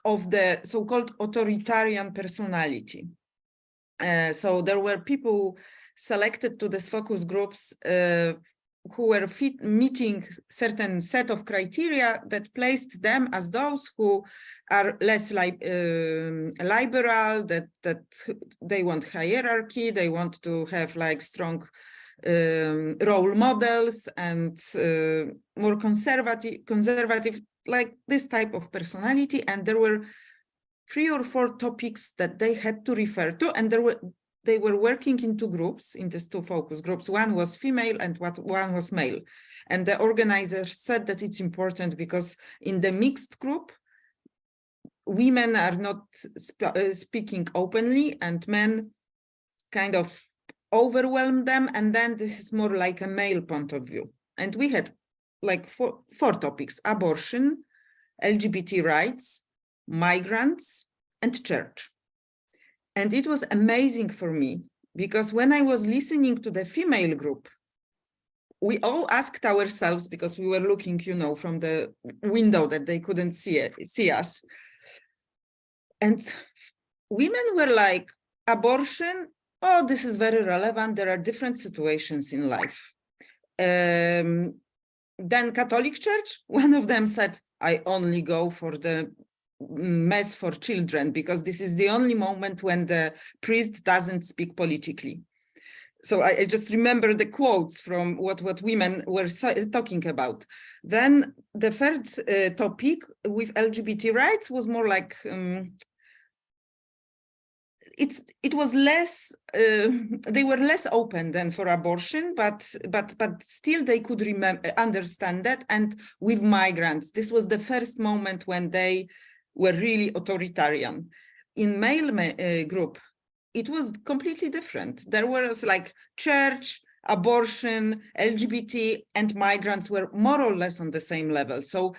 of the so-called authoritarian personality. So there were people selected to these focus groups who were meeting certain set of criteria that placed them as those who are less liberal, that they want hierarchy, they want to have like strong role models and more conservative, like this type of personality. And there were 3 or 4 topics that they had to refer to, and they were working in 2 groups, in these 2 focus groups. One was female and one was male. And the organizers said that it's important because in the mixed group, women are not speaking openly and men kind of overwhelm them. And then this is more like a male point of view. And we had like 4 topics: abortion, LGBT rights, migrants, and church. And it was amazing for me because when I was listening to the female group, we all asked ourselves, because we were looking, you know, from the window that they couldn't see us. And women were like, abortion, oh, this is very relevant. There are different situations in life. Then Catholic Church, one of them said, I only go for the Mass for children because this is the only moment when the priest doesn't speak politically. So I just remember the quotes from what women were talking about. Then the third topic with LGBT rights was more like it was less they were less open than for abortion, but still they could understand that. And with migrants, this was the first moment when they were really authoritarian. In male group, it was completely different. There was like church, abortion, LGBT, and migrants were more or less on the same level. So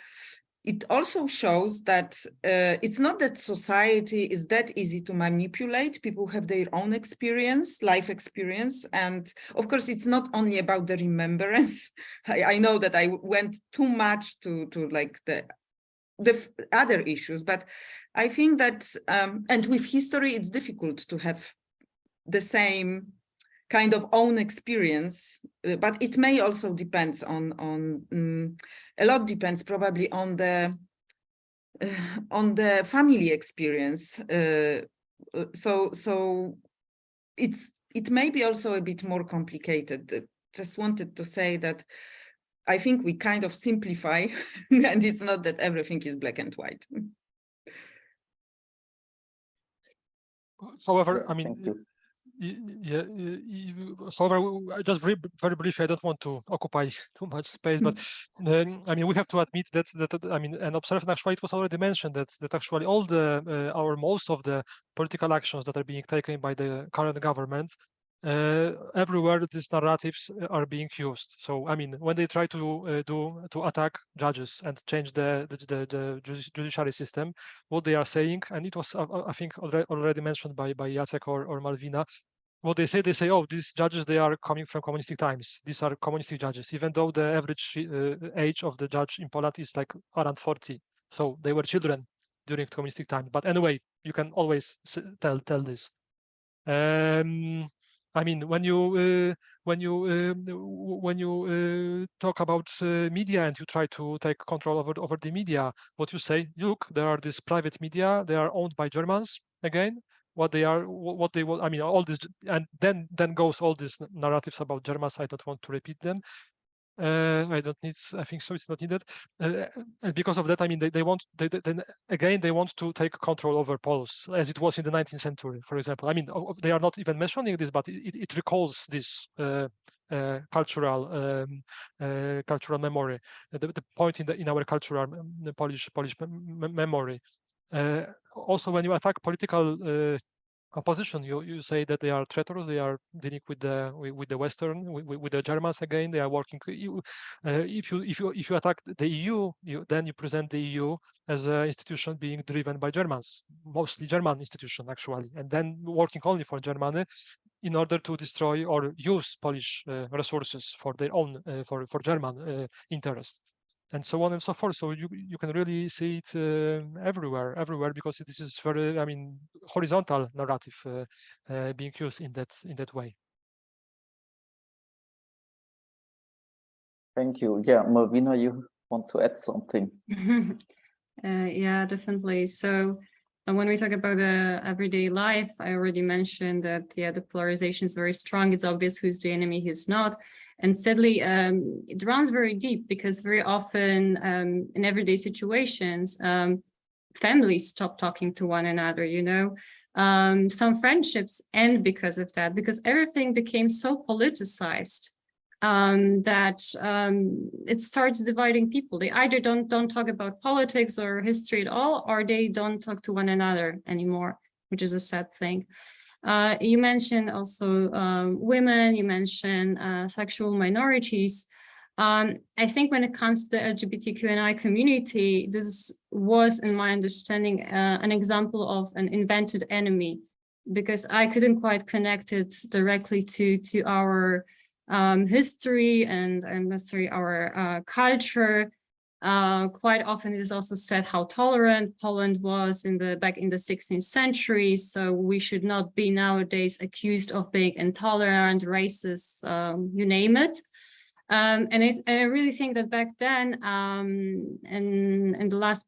it also shows that it's not that society is that easy to manipulate. People have their own experience, life experience. And of course, it's not only about the remembrance. I know that I went too much to like the other issues, but I think that, and with history, it's difficult to have the same kind of own experience, but it may also depends on a lot depends probably on the family experience. So it may be also a bit more complicated. Just wanted to say that I think we kind of simplify, and it's not that everything is black and white. However, I mean, however, just very briefly, I don't want to occupy too much space, but I mean, we have to admit that I mean, and observe, and actually it was already mentioned that actually all the most of the political actions that are being taken by the current government, everywhere these narratives are being used. So I mean, when they try to attack judges and change the judiciary system, what they are saying, and it was I think already mentioned by Jacek or Malwina, what they say, oh, these judges, they are coming from communistic times. These are communistic judges, even though the average age of the judge in Poland is like around 40. So they were children during communistic time. But anyway, you can always tell this. I mean, when you talk about media and you try to take control over the media, what you say, look, there are these private media, they are owned by Germans again. What they want, I mean, all this, and then goes all these narratives about Germans. I don't want to repeat them. I don't need, I think so, it's not needed. And because of that, I mean, they want to take control over Poles, as it was in the 19th century, for example. I mean, they are not even mentioning this, but it recalls this cultural memory, the point in our cultural Polish memory. Also, when you attack political opposition, you say that they are traitors. They are dealing with the Western, with the Germans again. They are working. If you attack the EU, then you present the EU as an institution being driven by Germans, mostly German institution actually, and then working only for Germany. in order to destroy or use Polish resources for their own, for German interests, and so on and so forth. So you can really see it everywhere, because this is very, I mean, horizontal narrative being used in that way. Thank you. Yeah, Malvina, you want to add something? Yeah, definitely. So when we talk about everyday life, I already mentioned that, yeah, the polarization is very strong. It's obvious who's the enemy, who's not. And sadly, it runs very deep, because very often in everyday situations, families stop talking to one another, you know. Some friendships end because of that, because everything became so politicized that it starts dividing people. They either don't talk about politics or history at all, or they don't talk to one another anymore, which is a sad thing. You mentioned also women, you mentioned sexual minorities. I think when it comes to the LGBTQI community, this was, in my understanding, an example of an invented enemy, because I couldn't quite connect it directly to our history and necessarily our culture. Quite often it is also said how tolerant Poland was back in the 16th century, so we should not be nowadays accused of being intolerant, racist, you name it. And I really think that back then, in the last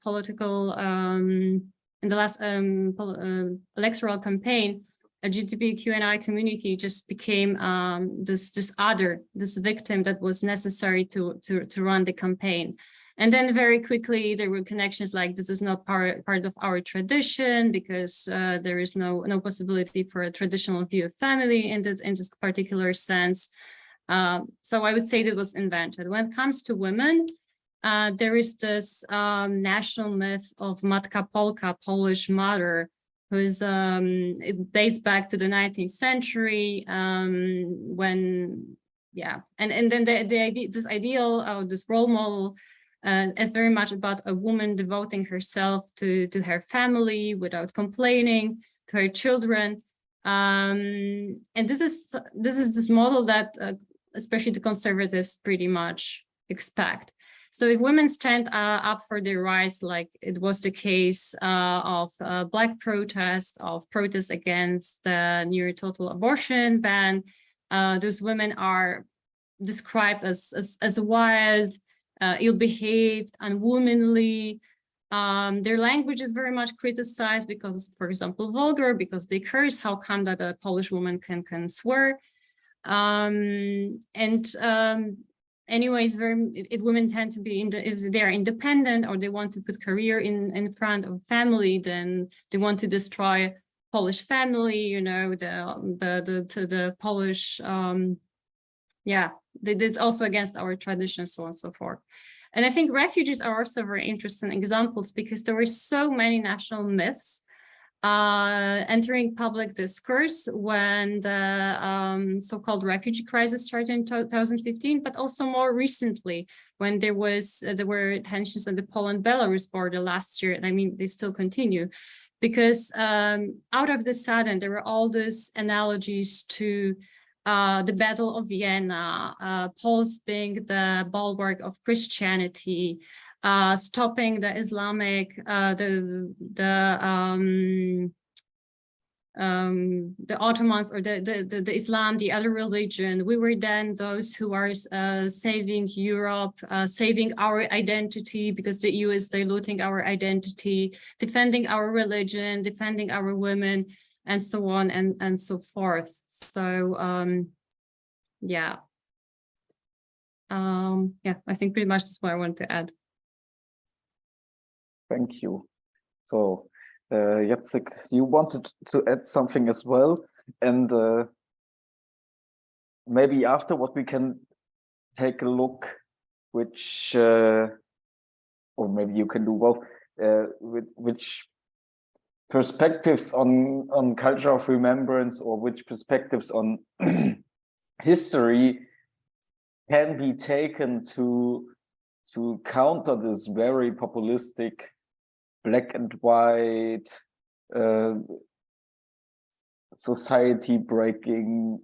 electoral campaign, LGBTQI community just became this victim that was necessary to run the campaign. And then very quickly there were connections like, this is not part of our tradition, because there is no possibility for a traditional view of family in this particular sense. So I would say that was invented. When it comes to women, there is this national myth of Matka Polka, Polish mother, who's it dates back to the 19th century, when, yeah, and then this ideal, this role model is very much about a woman devoting herself to her family without complaining, to her children, and this is this model that especially the conservatives pretty much expect. So if women stand up for their rights, like it was the case of Black protests, of protests against the near total abortion ban, those women are described as wild, ill-behaved, unwomanly. Their language is very much criticized because, for example, vulgar, because they curse. How come that a Polish woman can swear? Anyways, if women tend to be if they're independent, or they want to put career in front of family, then they want to destroy Polish family, you know, the Polish, yeah, it's also against our traditions, so on and so forth. And I think refugees are also very interesting examples, because there were so many national myths entering public discourse when the so-called refugee crisis started in 2015, but also more recently when there were tensions at the Poland-Belarus border last year, and I mean they still continue, because out of the sudden there were all these analogies to the Battle of Vienna, Poles being the bulwark of Christianity, stopping the Islamic, the Ottomans, or the Islam, the other religion. We were then those who are saving Europe, saving our identity, because the EU is diluting our identity, defending our religion, defending our women, and so on and so forth. So yeah. Yeah, I think pretty much that's what I wanted to add. Thank you. So, Jacek, you wanted to add something as well, and maybe afterward we can take a look, which, or maybe you can do both, which perspectives on culture of remembrance, or which perspectives on history can be taken to counter this very populistic black and white society breaking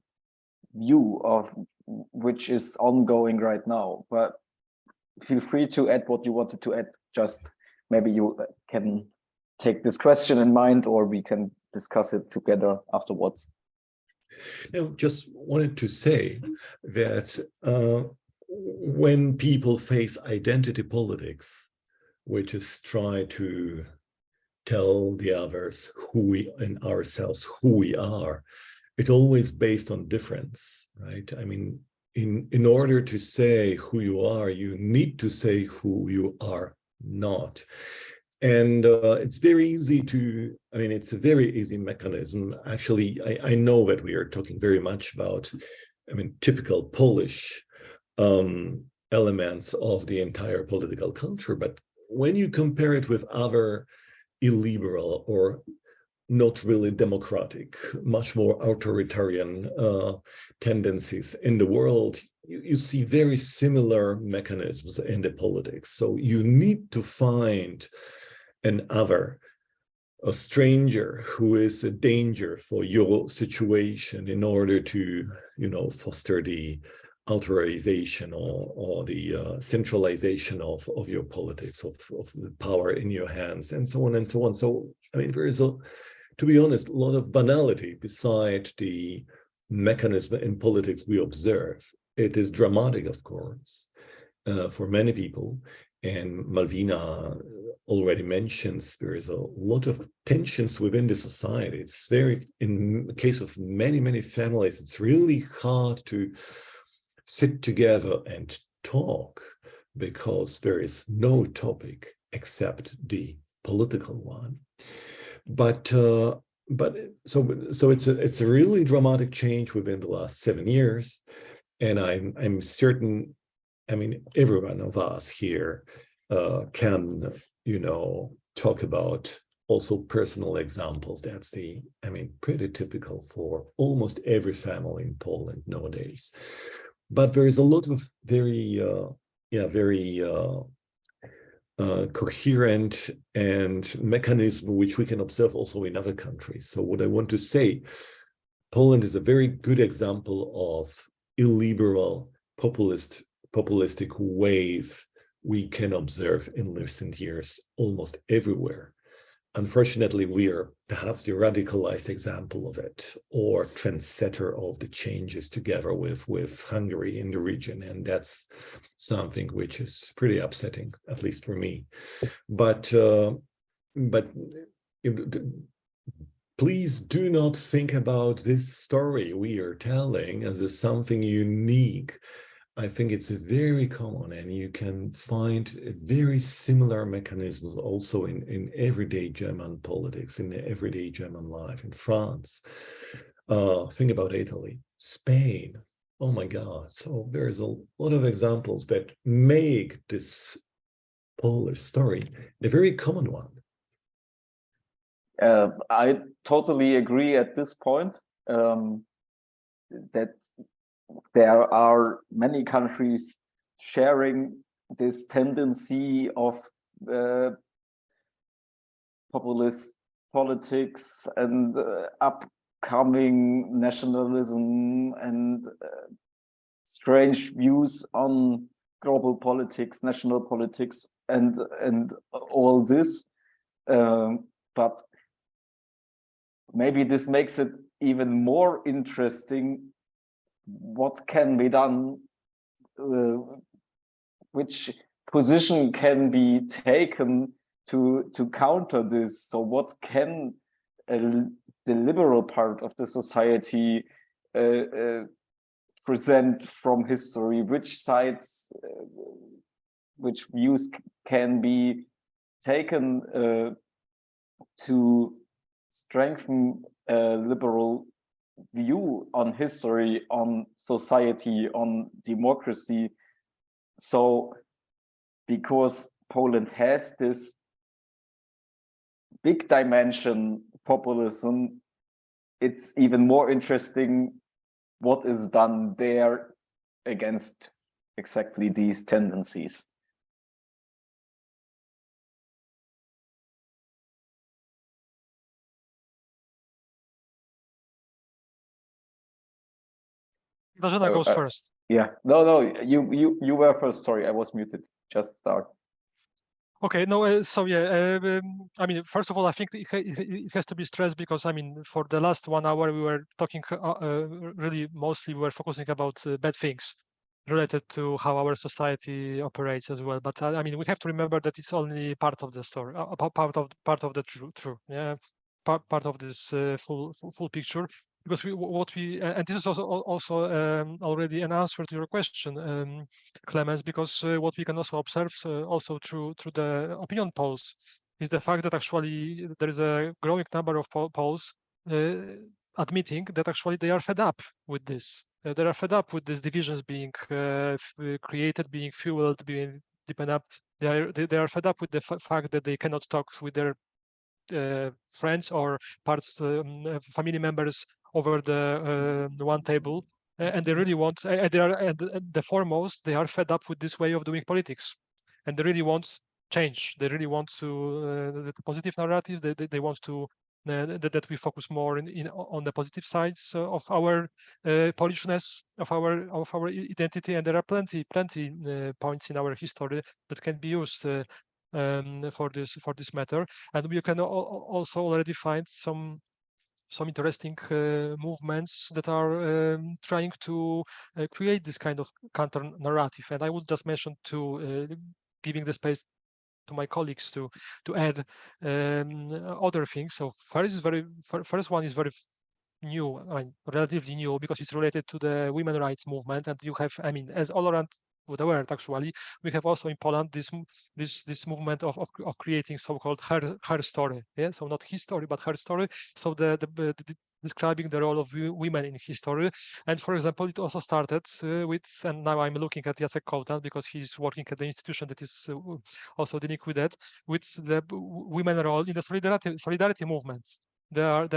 view of which is ongoing right now, but feel free to add what you wanted to add. Just maybe you can take this question in mind, or we can discuss it together afterwards. No, just wanted to say that when people face identity politics, which is try to tell the others who we and ourselves who we are, it's always based on difference, right? I mean, in order to say who you are, you need to say who you are not. And it's very easy to, I mean, it's a very easy mechanism. Actually, I know that we are talking very much about, I mean, typical Polish elements of the entire political culture. But when you compare it with other illiberal or not really democratic, much more authoritarian tendencies in the world, you see very similar mechanisms in the politics. So you need to find an other, a stranger who is a danger for your situation in order to, you know, foster the authorization or the centralization of your politics, of the power in your hands, and so on and so on. So, I mean, there is a, to be honest, a lot of banality beside the mechanism in politics we observe. It is dramatic, of course, for many people. And Malvina already mentions there is a lot of tensions within the society. It's very, in the case of many, many families, it's really hard to sit together and talk because there is no topic except the political one. But so it's a really dramatic change within the last 7 years, and I'm certain, I mean, every one of us here can, you know, talk about also personal examples. That's the, I mean, pretty typical for almost every family in Poland nowadays. But there is a lot of very, coherent and mechanism which we can observe also in other countries. So what I want to say, Poland is a very good example of illiberal populistic wave we can observe in recent years almost everywhere. Unfortunately, we are perhaps the radicalized example of it, or trendsetter of the changes together with Hungary in the region. And that's something which is pretty upsetting, at least for me. But please do not think about this story we are telling as something unique. I think it's very common, and you can find very similar mechanisms also in everyday German politics, in the everyday German life, in France. Think about Italy, Spain. Oh my God. So there's a lot of examples that make this Polish story a very common one. I totally agree at this point that there are many countries sharing this tendency of populist politics and upcoming nationalism and strange views on global politics, national politics, and all this. But maybe this makes it even more interesting. What can be done, which position can be taken to counter this? So what can the liberal part of the society present from history? Which sides, which views can be taken to strengthen liberal view on history, on society, on democracy? So because Poland has this big dimension, populism, it's even more interesting what is done there against exactly these tendencies. Katarzyna goes first. Yeah, no, you were first. Sorry, I was muted. Just start. Okay, no, so yeah, I mean, first of all, I think it has to be stressed because, I mean, for the last 1 hour, we were talking really mostly we were focusing about bad things related to how our society operates as well. But I mean, we have to remember that it's only part of the story, part of the true, yeah, part of this full picture. Because and this is also already an answer to your question, Clemens, because what we can also observe also through the opinion polls is the fact that actually there is a growing number of polls admitting that actually they are fed up with this. They are fed up with these divisions being created, being fueled, being deepened up. They are fed up with the fact that they cannot talk with their friends or family members over the one table, and they really want. They are at the foremost. They are fed up with this way of doing politics, and they really want change. They really want to the positive narrative. They want to that we focus more on the positive sides of our Polishness, of our identity, and there are plenty points in our history that can be used for this matter, and we can also already find some interesting movements that are trying to create this kind of counter narrative. And I would just mention giving the space to my colleagues to add other things. So first one is very new, I mean, relatively new, because it's related to the women's rights movement, and you have, I mean, as all around the world, actually, we have also in Poland this movement of creating so-called her story. Yeah, so not his story, but her story. So the describing the role of women in history. And for example, it also started with, and now I'm looking at Jacek Kołtan because he's working at the institution that is also dealing with that, with the women role in the solidarity movements. There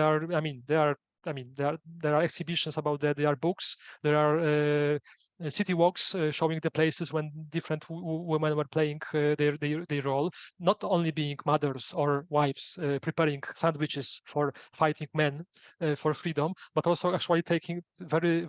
are exhibitions about that. There are books. There are city walks showing the places when different women were playing their role, not only being mothers or wives preparing sandwiches for fighting men for freedom, but also actually taking very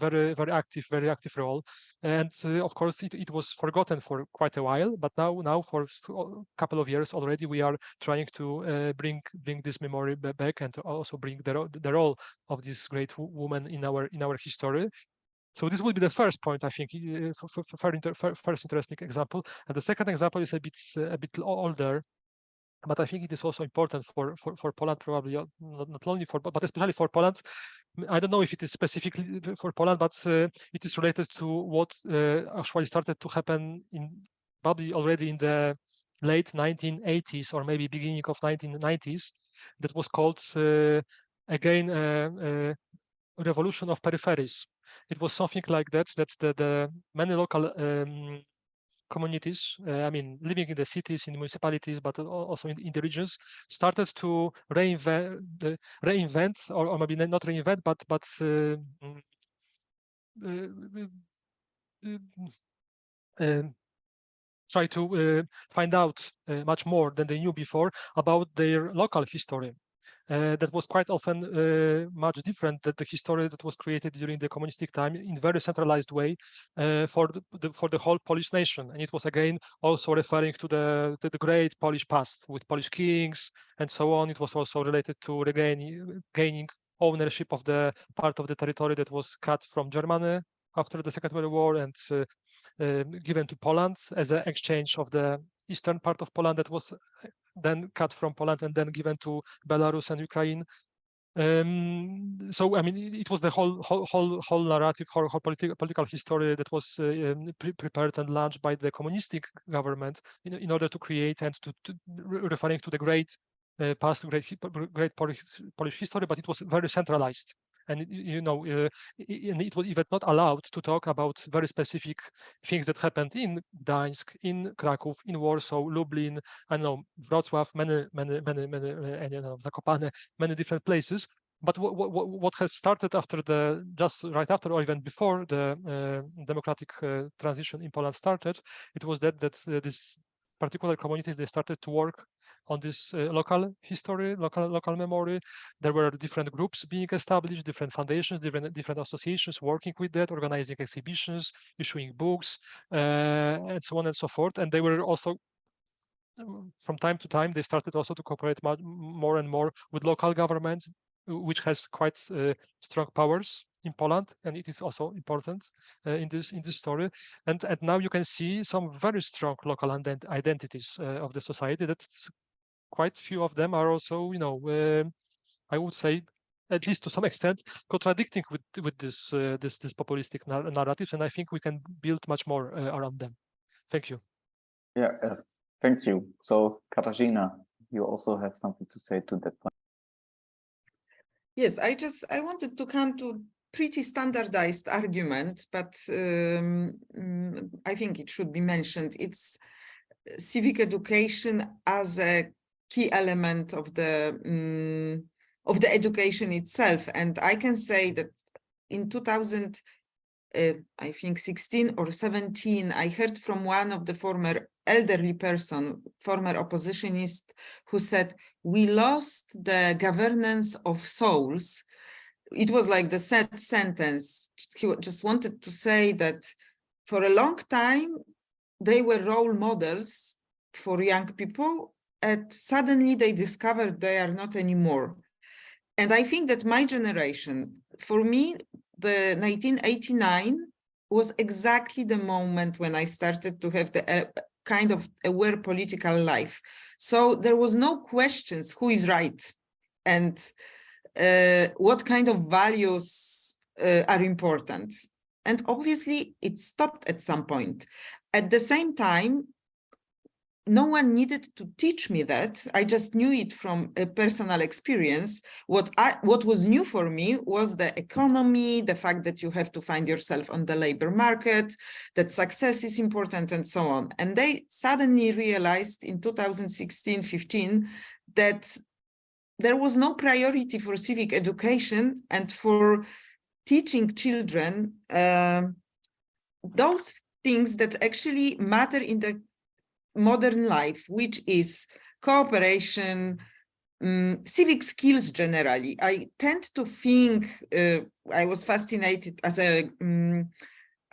active role. And of course, it was forgotten for quite a while, but now for a couple of years already, we are trying to bring this memory back and to also bring the role of this great woman in our history. So this would be the first point, I think, first interesting example. And the second example is a bit older, but I think it is also important for Poland, probably not only but especially for Poland. I don't know if it is specifically for Poland, but it is related to what actually started to happen probably already in the late 1980s or maybe beginning of 1990s. That was called again revolution of peripheries. It was something like that the many local communities, I mean, living in the cities, in municipalities, but also in the regions, started to reinvent, or maybe not reinvent, but try to find out much more than they knew before about their local history. That was quite often much different than the history that was created during the communistic time in very centralized way for the whole Polish nation. And it was again also referring to the great Polish past with Polish kings and so on. It was also related to gaining ownership of the part of the territory that was cut from Germany after the Second World War and given to Poland as an exchange of the eastern part of Poland that was then cut from Poland and then given to Belarus and Ukraine. So I mean, it was the whole narrative, whole political history that was prepared and launched by the communistic government in order to create and to referring to the great past, great Polish history, but it was very centralized. And and it was even not allowed to talk about very specific things that happened in Gdańsk, in Kraków, in Warsaw, Lublin, I know, Wrocław, many, Zakopane, many different places. But what has started just right after or even before the democratic transition in Poland started, it was that this particular communities, they started to work on this local history, local memory. There were different groups being established, different foundations, different associations working with that, organizing exhibitions, issuing books, and so on and so forth. And they were also, from time to time, they started also to cooperate more and more with local governments, which has quite strong powers in Poland, and it is also important in this story. And now you can see some very strong local identities of the society. That quite few of them are also, I would say, at least to some extent, contradicting with this populistic narratives. And I think we can build much more around them. Thank you. Yeah, thank you. So, Katarzyna, you also have something to say to that point. Yes, I wanted to come to pretty standardized argument, but I think it should be mentioned. It's civic education as a key element of the education itself. And I can say that in 2000, I think 16 or 17, I heard from one of the former elderly person, former oppositionist, who said, we lost the governance of souls. It was like the sad sentence. He just wanted to say that for a long time, they were role models for young people, and suddenly they discovered they are not anymore. And I think that my generation, for me, the 1989 was exactly the moment when I started to have the kind of aware political life. So there was no questions who is right and what kind of values are important. And obviously it stopped at some point. At the same time, no one needed to teach me that. I just knew it from a personal experience. What was new for me was the economy, the fact that you have to find yourself on the labor market, that success is important, and so on. And they suddenly realized in 2016-15 that there was no priority for civic education and for teaching children those things that actually matter in the modern life, which is cooperation, civic skills generally. I tend to think, I was fascinated as a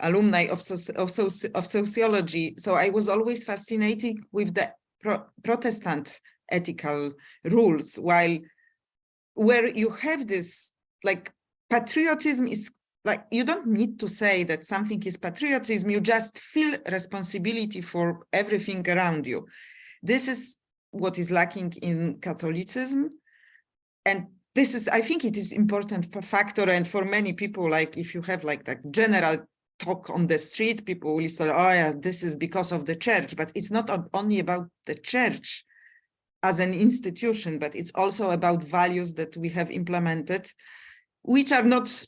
alumni of sociology, so I was always fascinated with the Protestant ethical rules, while where you have this, like, patriotism is like, you don't need to say that something is patriotism, you just feel responsibility for everything around you. This is what is lacking in Catholicism. And this is, I think it is important factor, and for many people, like if you have like that general talk on the street, people will say, oh yeah, this is because of the church, but it's not only about the church as an institution, but it's also about values that we have implemented, which are not,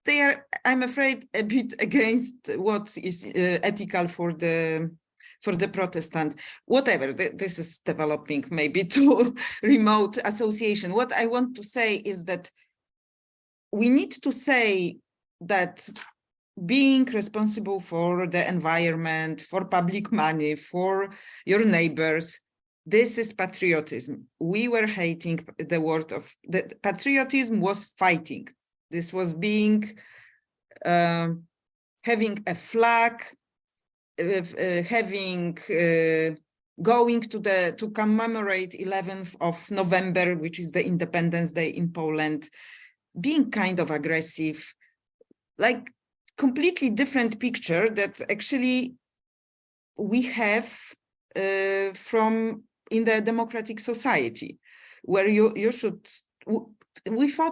they are, I'm afraid, a bit against what is ethical for the Protestant. Whatever, this is developing maybe to remote association. What I want to say is that we need to say that being responsible for the environment, for public money, for your neighbors, this is patriotism. We were hating the word of the patriotism was fighting. This was being having a flag, going to commemorate 11th of November, which is the Independence Day in Poland, being kind of aggressive, like completely different picture that actually we have from in the democratic society, where you should.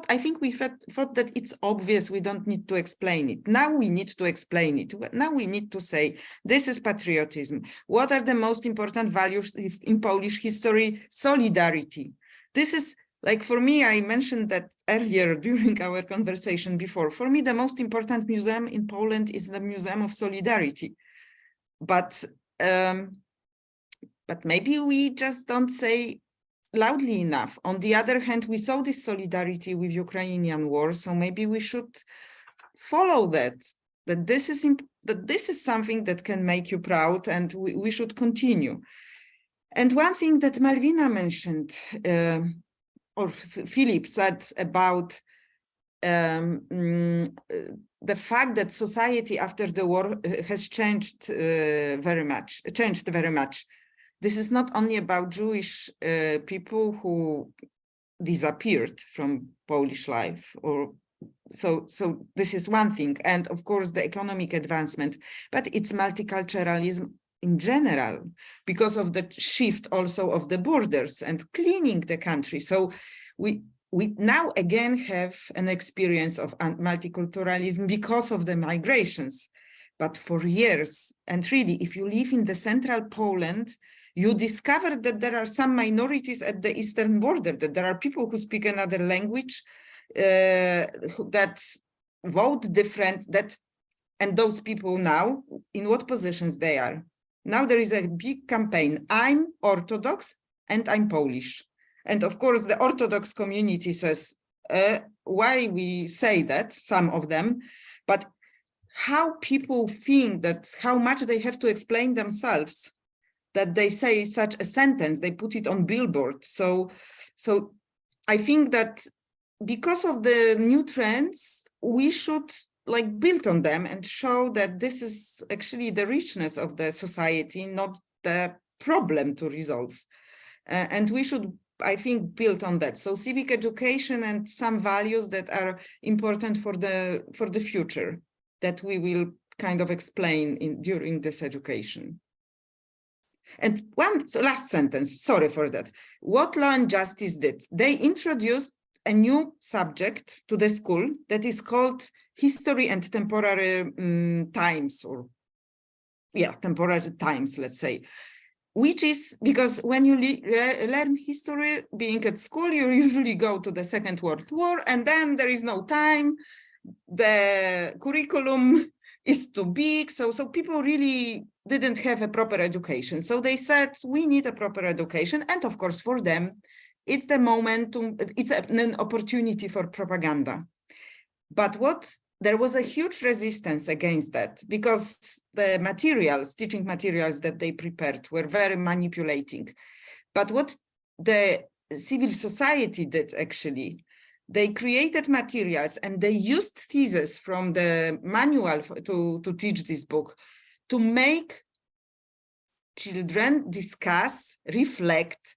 I think we thought that it's obvious, we don't need to explain it. Now we need to explain it. Now we need to say, this is patriotism. What are the most important values in Polish history? Solidarity. This is, like, for me, I mentioned that earlier during our conversation before. For me, the most important museum in Poland is the Museum of Solidarity. But maybe we just don't say loudly enough. On the other hand, we saw this solidarity with Ukrainian war, so maybe we should follow that this is something that can make you proud, and we should continue. And one thing that Malwina mentioned, or Filip said about the fact that society after the war has changed very much. This is not only about Jewish people who disappeared from Polish life, or so this is one thing, and of course the economic advancement, but it's multiculturalism in general because of the shift also of the borders and cleaning the country. So we now again have an experience of multiculturalism because of the migrations, but for years, and really if you live in the central Poland, you discover that there are some minorities at the eastern border, that there are people who speak another language, that vote different, and those people now, in what positions they are. Now there is a big campaign, I'm Orthodox and I'm Polish. And of course, the Orthodox community says, why we say that, some of them, but how people think that, how much they have to explain themselves, that they say such a sentence, they put it on billboard. So I think that because of the new trends, we should build on them and show that this is actually the richness of the society, not the problem to resolve. And we should, I think, build on that. So civic education and some values that are important for the future that we will kind of explain during this education. And last sentence, sorry for that. What Law and Justice did, they introduced a new subject to the school that is called History and Temporary Times, or temporary times, let's say, which is because when you learn history, being at school, you usually go to the Second World War, and then there is no time, the curriculum is too big, so people really didn't have a proper education. So they said, we need a proper education, and of course for them, it's the moment, it's an opportunity for propaganda. But there was a huge resistance against that because the materials, teaching materials that they prepared were very manipulating. But what the civil society did actually, they created materials and they used theses from the manual to teach this book, to make children discuss, reflect,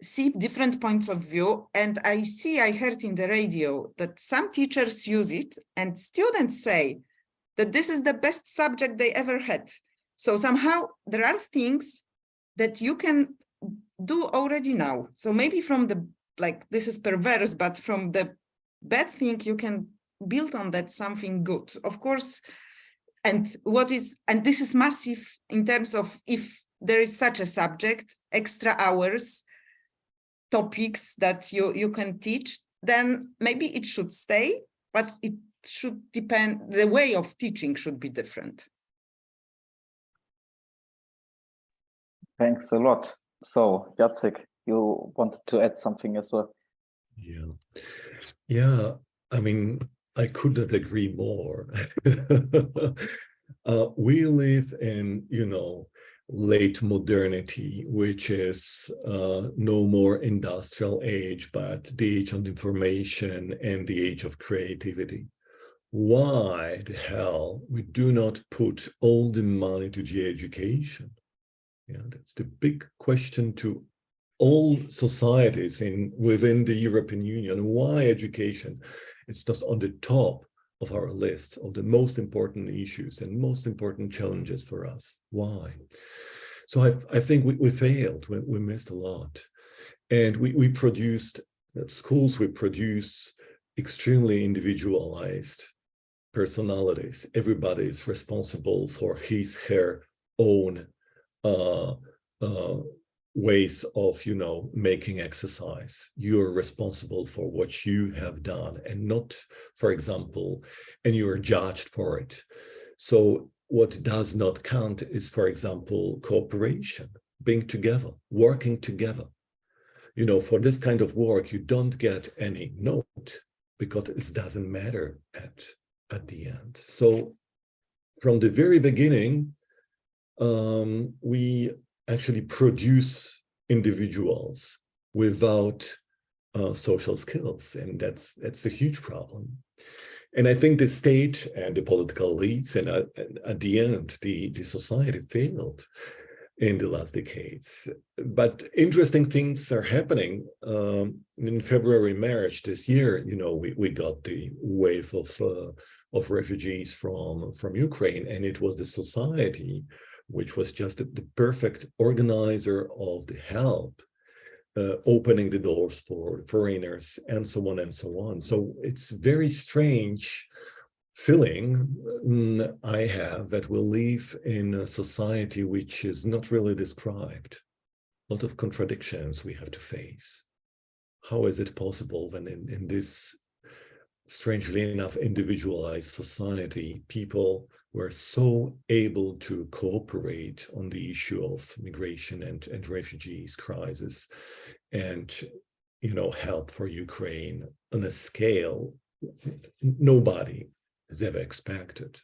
see different points of view. And I heard in the radio that some teachers use it and students say that this is the best subject they ever had. So somehow there are things that you can do already now. So maybe from the, this is perverse, but from the bad thing, you can build on that something good, of course. And this is massive in terms of if there is such a subject, extra hours, topics that you can teach, then maybe it should stay, but it should depend, the way of teaching should be different. Thanks a lot. So Jacek, you wanted to add something as well? Yeah, I mean, I could not agree more. We live in, late modernity, which is no more industrial age, but the age of information and the age of creativity. Why the hell we do not put all the money to the education? That's the big question to all societies within the European Union. Why education? It's just on the top of our list of the most important issues and most important challenges for us. Why? So I think we failed, we missed a lot. And we produced, at schools, we produce extremely individualized personalities. Everybody is responsible for her own ways of, making exercise. You're responsible for what you have done and not, for example, and you are judged for it. So what does not count is, for example, cooperation, being together, working together. For this kind of work, you don't get any note because it doesn't matter at the end. So from the very beginning, we actually produce individuals without social skills, and that's a huge problem. And I think the state and the political elites, and at the end, the society failed in the last decades. But interesting things are happening. In February, March this year, you know, we got the wave of refugees from Ukraine, and it was the society which was just the perfect organizer of the help, opening the doors for foreigners, and so on and so on. So it's very strange feeling I have that we'll live in a society which is not really described. A lot of contradictions we have to face. How is it possible when in this, strangely enough, individualized society, people were so able to cooperate on the issue of migration and refugees crisis, and, you know, help for Ukraine on a scale nobody has ever expected.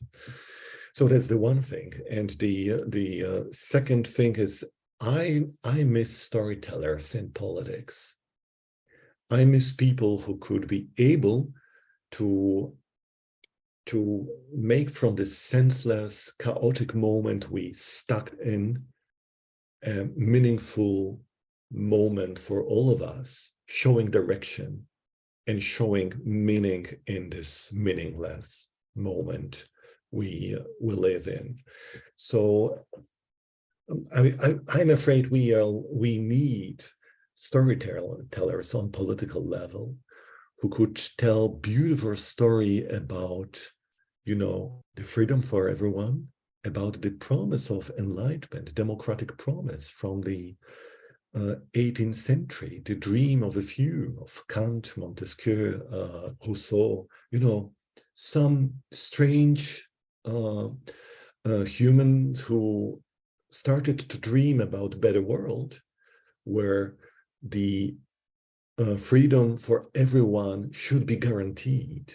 So that's the one thing. And the second thing is, I miss storytellers in politics. I miss people who could be able to make from this senseless, chaotic moment we stuck in a meaningful moment for all of us, showing direction and showing meaning in this meaningless moment we live in. So I'm afraid we need storytellers on political level who could tell beautiful story about, you know, the freedom for everyone, about the promise of enlightenment, democratic promise from the 18th century, the dream of a few, of Kant, Montesquieu, Rousseau, you know, some strange humans who started to dream about a better world where the freedom for everyone should be guaranteed.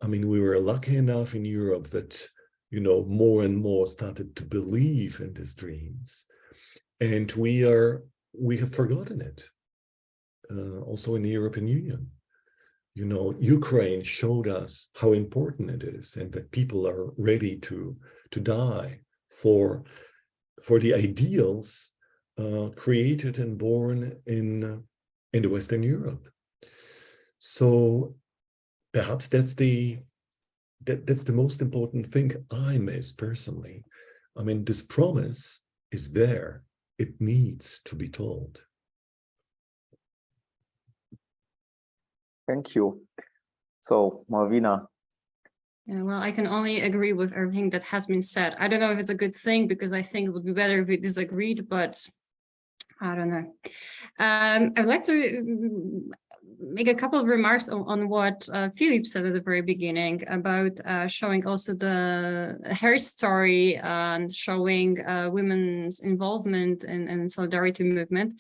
I mean, we were lucky enough in Europe that, you know, more and more started to believe in these dreams. And we have forgotten it, also in the European Union. You know, Ukraine showed us how important it is, and that people are ready to die for the ideals created and born in the Western Europe. So perhaps that's the most important thing I miss personally. I mean, this promise is there. It needs to be told. Thank you. So, Malwina. Yeah, well, I can only agree with everything that has been said. I don't know if it's a good thing, because I think it would be better if we disagreed, but I don't know. I'd like to make a couple of remarks on what Filip said at the very beginning about showing also her story and showing women's involvement in solidarity movement.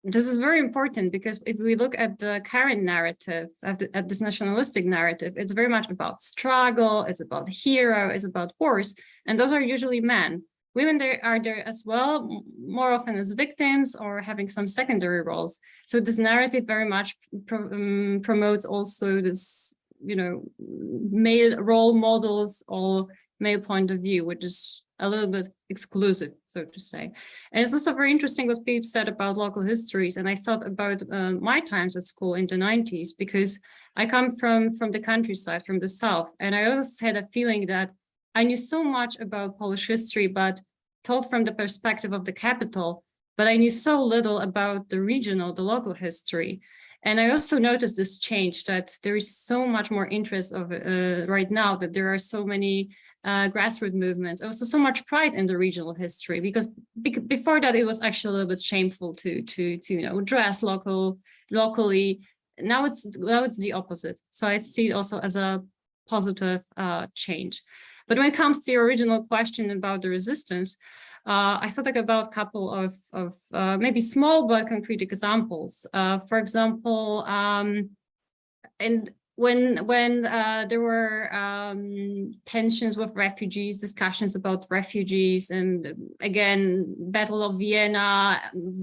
This is very important, because if we look at the current narrative, at this nationalistic narrative, it's very much about struggle, it's about hero, it's about wars, and those are usually men. Women are there as well, more often as victims or having some secondary roles. So this narrative very much promotes also this, you know, male role models or male point of view, which is a little bit exclusive, so to say. And it's also very interesting what Filip said about local histories. And I thought about my times at school in the 90s, because I come from the countryside, from the south, and I always had a feeling that I knew so much about Polish history, but told from the perspective of the capital, but I knew so little about the regional, the local history. And I also noticed this change, that there is so much more interest of right now, that there are so many grassroots movements, also so much pride in the regional history, because before that it was actually a little bit shameful to you know, dress locally. Now it's the opposite. So I see it also as a positive change. But when it comes to your original question about the resistance, I thought about a couple of maybe small but concrete examples. For example, and when there were tensions with refugees, discussions about refugees, and again, Battle of Vienna,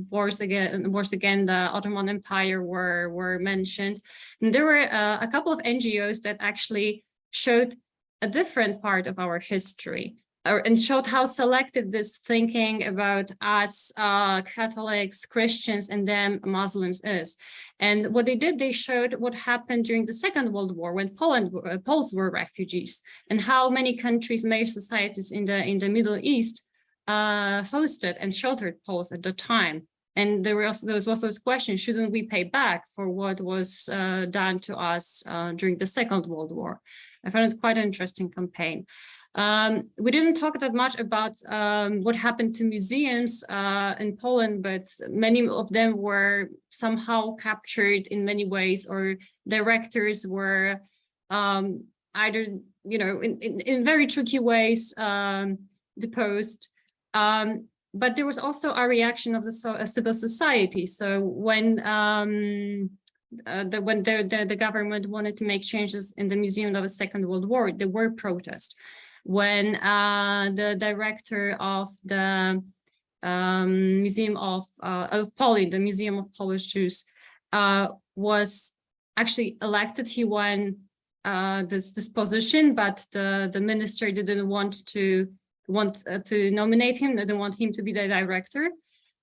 wars again, the Ottoman Empire were mentioned. And there were a couple of NGOs that actually showed a different part of our history, and showed how selective this thinking about us Catholics, Christians, and them Muslims is. And what they did, they showed what happened during the Second World War when Poles were refugees, and how many countries, many societies in the Middle East hosted and sheltered Poles at the time. And there was also this question: shouldn't we pay back for what was done to us during the Second World War? I found it quite an interesting campaign. We didn't talk that much about what happened to museums in Poland, but many of them were somehow captured in many ways, or directors were either, in very tricky ways deposed. But there was also a reaction of the civil society. So when the government wanted to make changes in the Museum of the Second World War, there were protests. When the director of the Museum of Poland, the Museum of Polish Jews, was actually elected, he won this position, but the minister didn't want to nominate him. They didn't want him to be the director.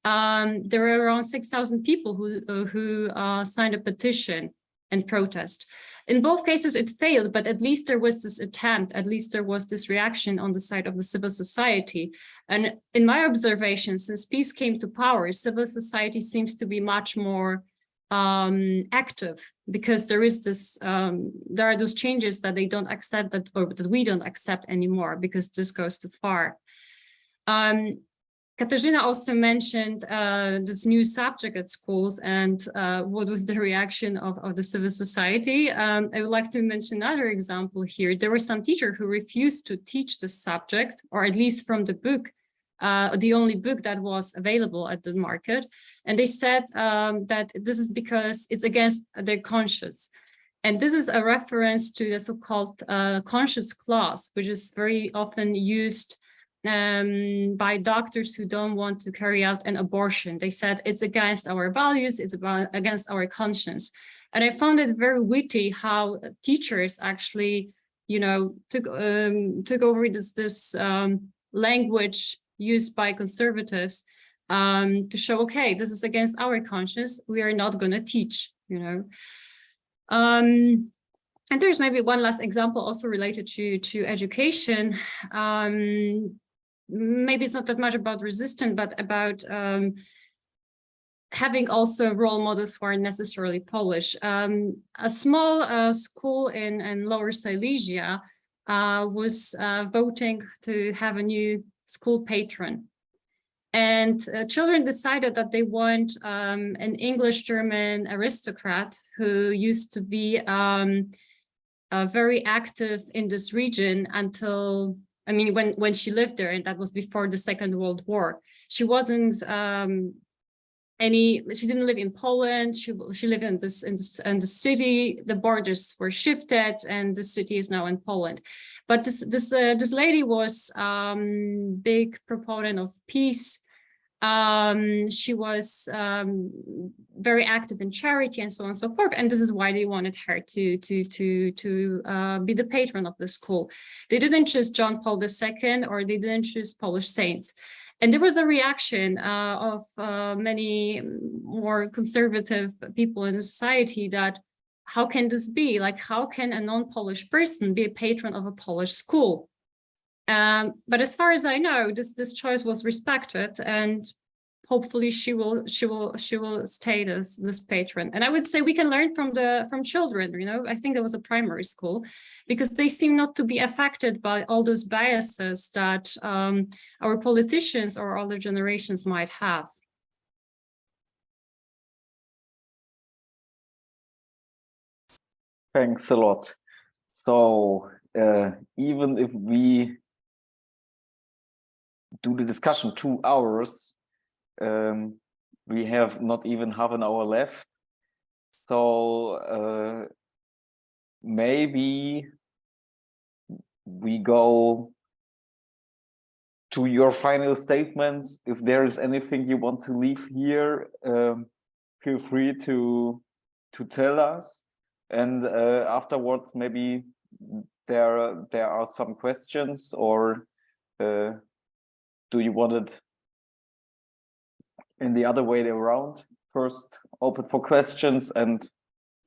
There were around 6,000 people who signed a petition and protest. In both cases, it failed, but at least there was this attempt, at least there was this reaction on the side of the civil society. And in my observation, since peace came to power, civil society seems to be much more active, because there is this, there are those changes that they don't accept, or that we don't accept anymore, because this goes too far. Katarzyna also mentioned this new subject at schools and what was the reaction of the civil society. I would like to mention another example here. There were some teachers who refused to teach the subject, or at least from the book, the only book that was available at the market. And they said that this is because it's against their conscience. And this is a reference to the so-called conscience clause, which is very often used by doctors who don't want to carry out an abortion. They said it's against our values, it's against our conscience. And I found it very witty how teachers actually, took over this language used by conservatives to show, okay, this is against our conscience, we are not going to teach, And there's maybe one last example also related to education. Maybe it's not that much about resistance, but about having also role models who are necessarily Polish. A small school in Lower Silesia was voting to have a new school patron. And children decided that they want an English-German aristocrat who used to be very active in this region until, when she lived there, and that was before the Second World War. She wasn't she didn't live in Poland. She lived in the city. The borders were shifted, and the city is now in Poland. But this lady was big proponent of peace. She was very active in charity and so on and so forth. And this is why they wanted her to be the patron of the school. They didn't choose John Paul II, or they didn't choose Polish saints. And there was a reaction of many more conservative people in the society that, how can this be? Like, how can a non-Polish person be a patron of a Polish school? But as far as I know, this choice was respected, and hopefully she will stay this patron. And I would say we can learn from children. I think there was a primary school, because they seem not to be affected by all those biases that our politicians or older generations might have. Thanks a lot. So even if we do the discussion 2 hours, we have not even half an hour left. So maybe we go to your final statements. If there is anything you want to leave here, feel free to tell us. And afterwards, maybe there are some questions, or do you want it in the other way around? First, open for questions and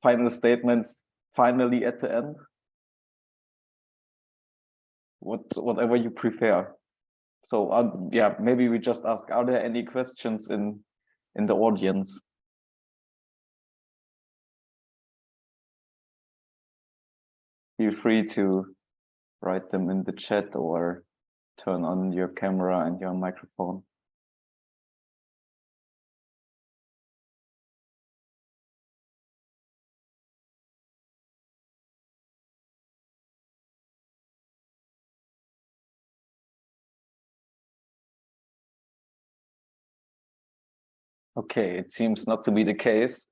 final statements finally at the end. Whatever you prefer. So yeah, maybe we just ask, are there any questions in the audience? Feel free to write them in the chat or turn on your camera and your microphone. Okay, it seems not to be the case.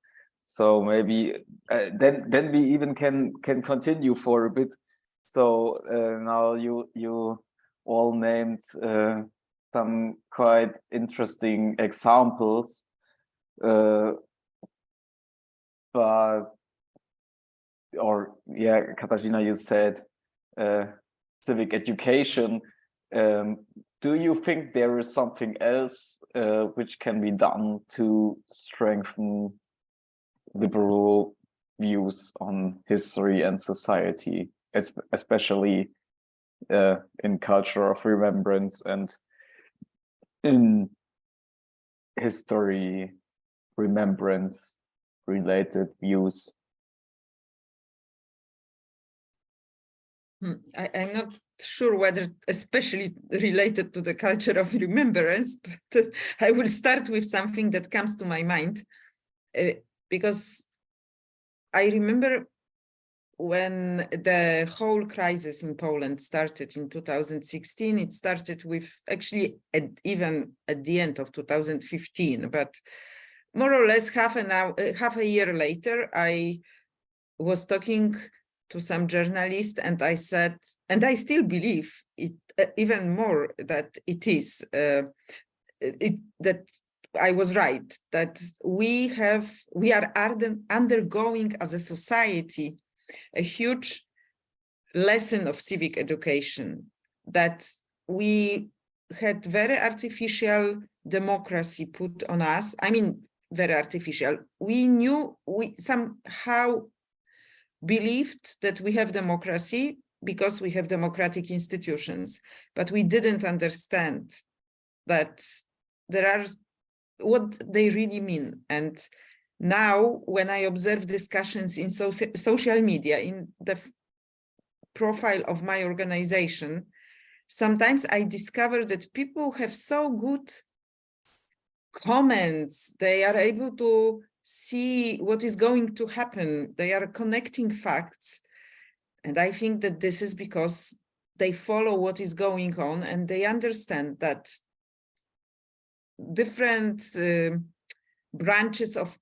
So maybe then we even can continue for a bit. So now you all named some quite interesting examples, but Katarzyna, you said civic education. Do you think there is something else which can be done to strengthen liberal views on history and society, especially in culture of remembrance and in history remembrance related views? I'm not sure whether especially related to the culture of remembrance, but I will start with something that comes to my mind, because I remember when the whole crisis in Poland started in 2016, it started with actually even at the end of 2015, but more or less half a year later, I was talking to some journalist, and I said, and I still believe it even more, that it is that I was right, that we are undergoing as a society a huge lesson of civic education, that we had very artificial democracy put on us. I mean, very artificial. We somehow believed that we have democracy because we have democratic institutions, but we didn't understand that there are what they really mean. And now when I observe discussions in social media, in the profile of my organization, sometimes I discover that people have so good comments, they are able to see what is going to happen. They are connecting facts. And I think that this is because they follow what is going on and they understand that different branches of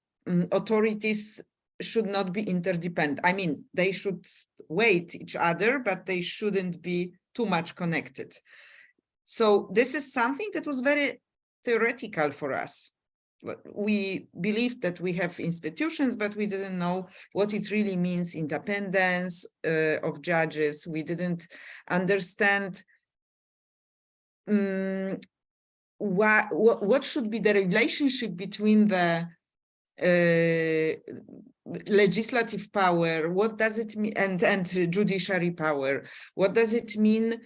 authorities should not be interdependent. I mean, they should wait each other, but they shouldn't be too much connected. So this is something that was very theoretical for us. We believed that we have institutions, but we didn't know what it really means, independence of judges. We didn't understand what should be the relationship between the legislative power, what does it mean, and judiciary power. What does it mean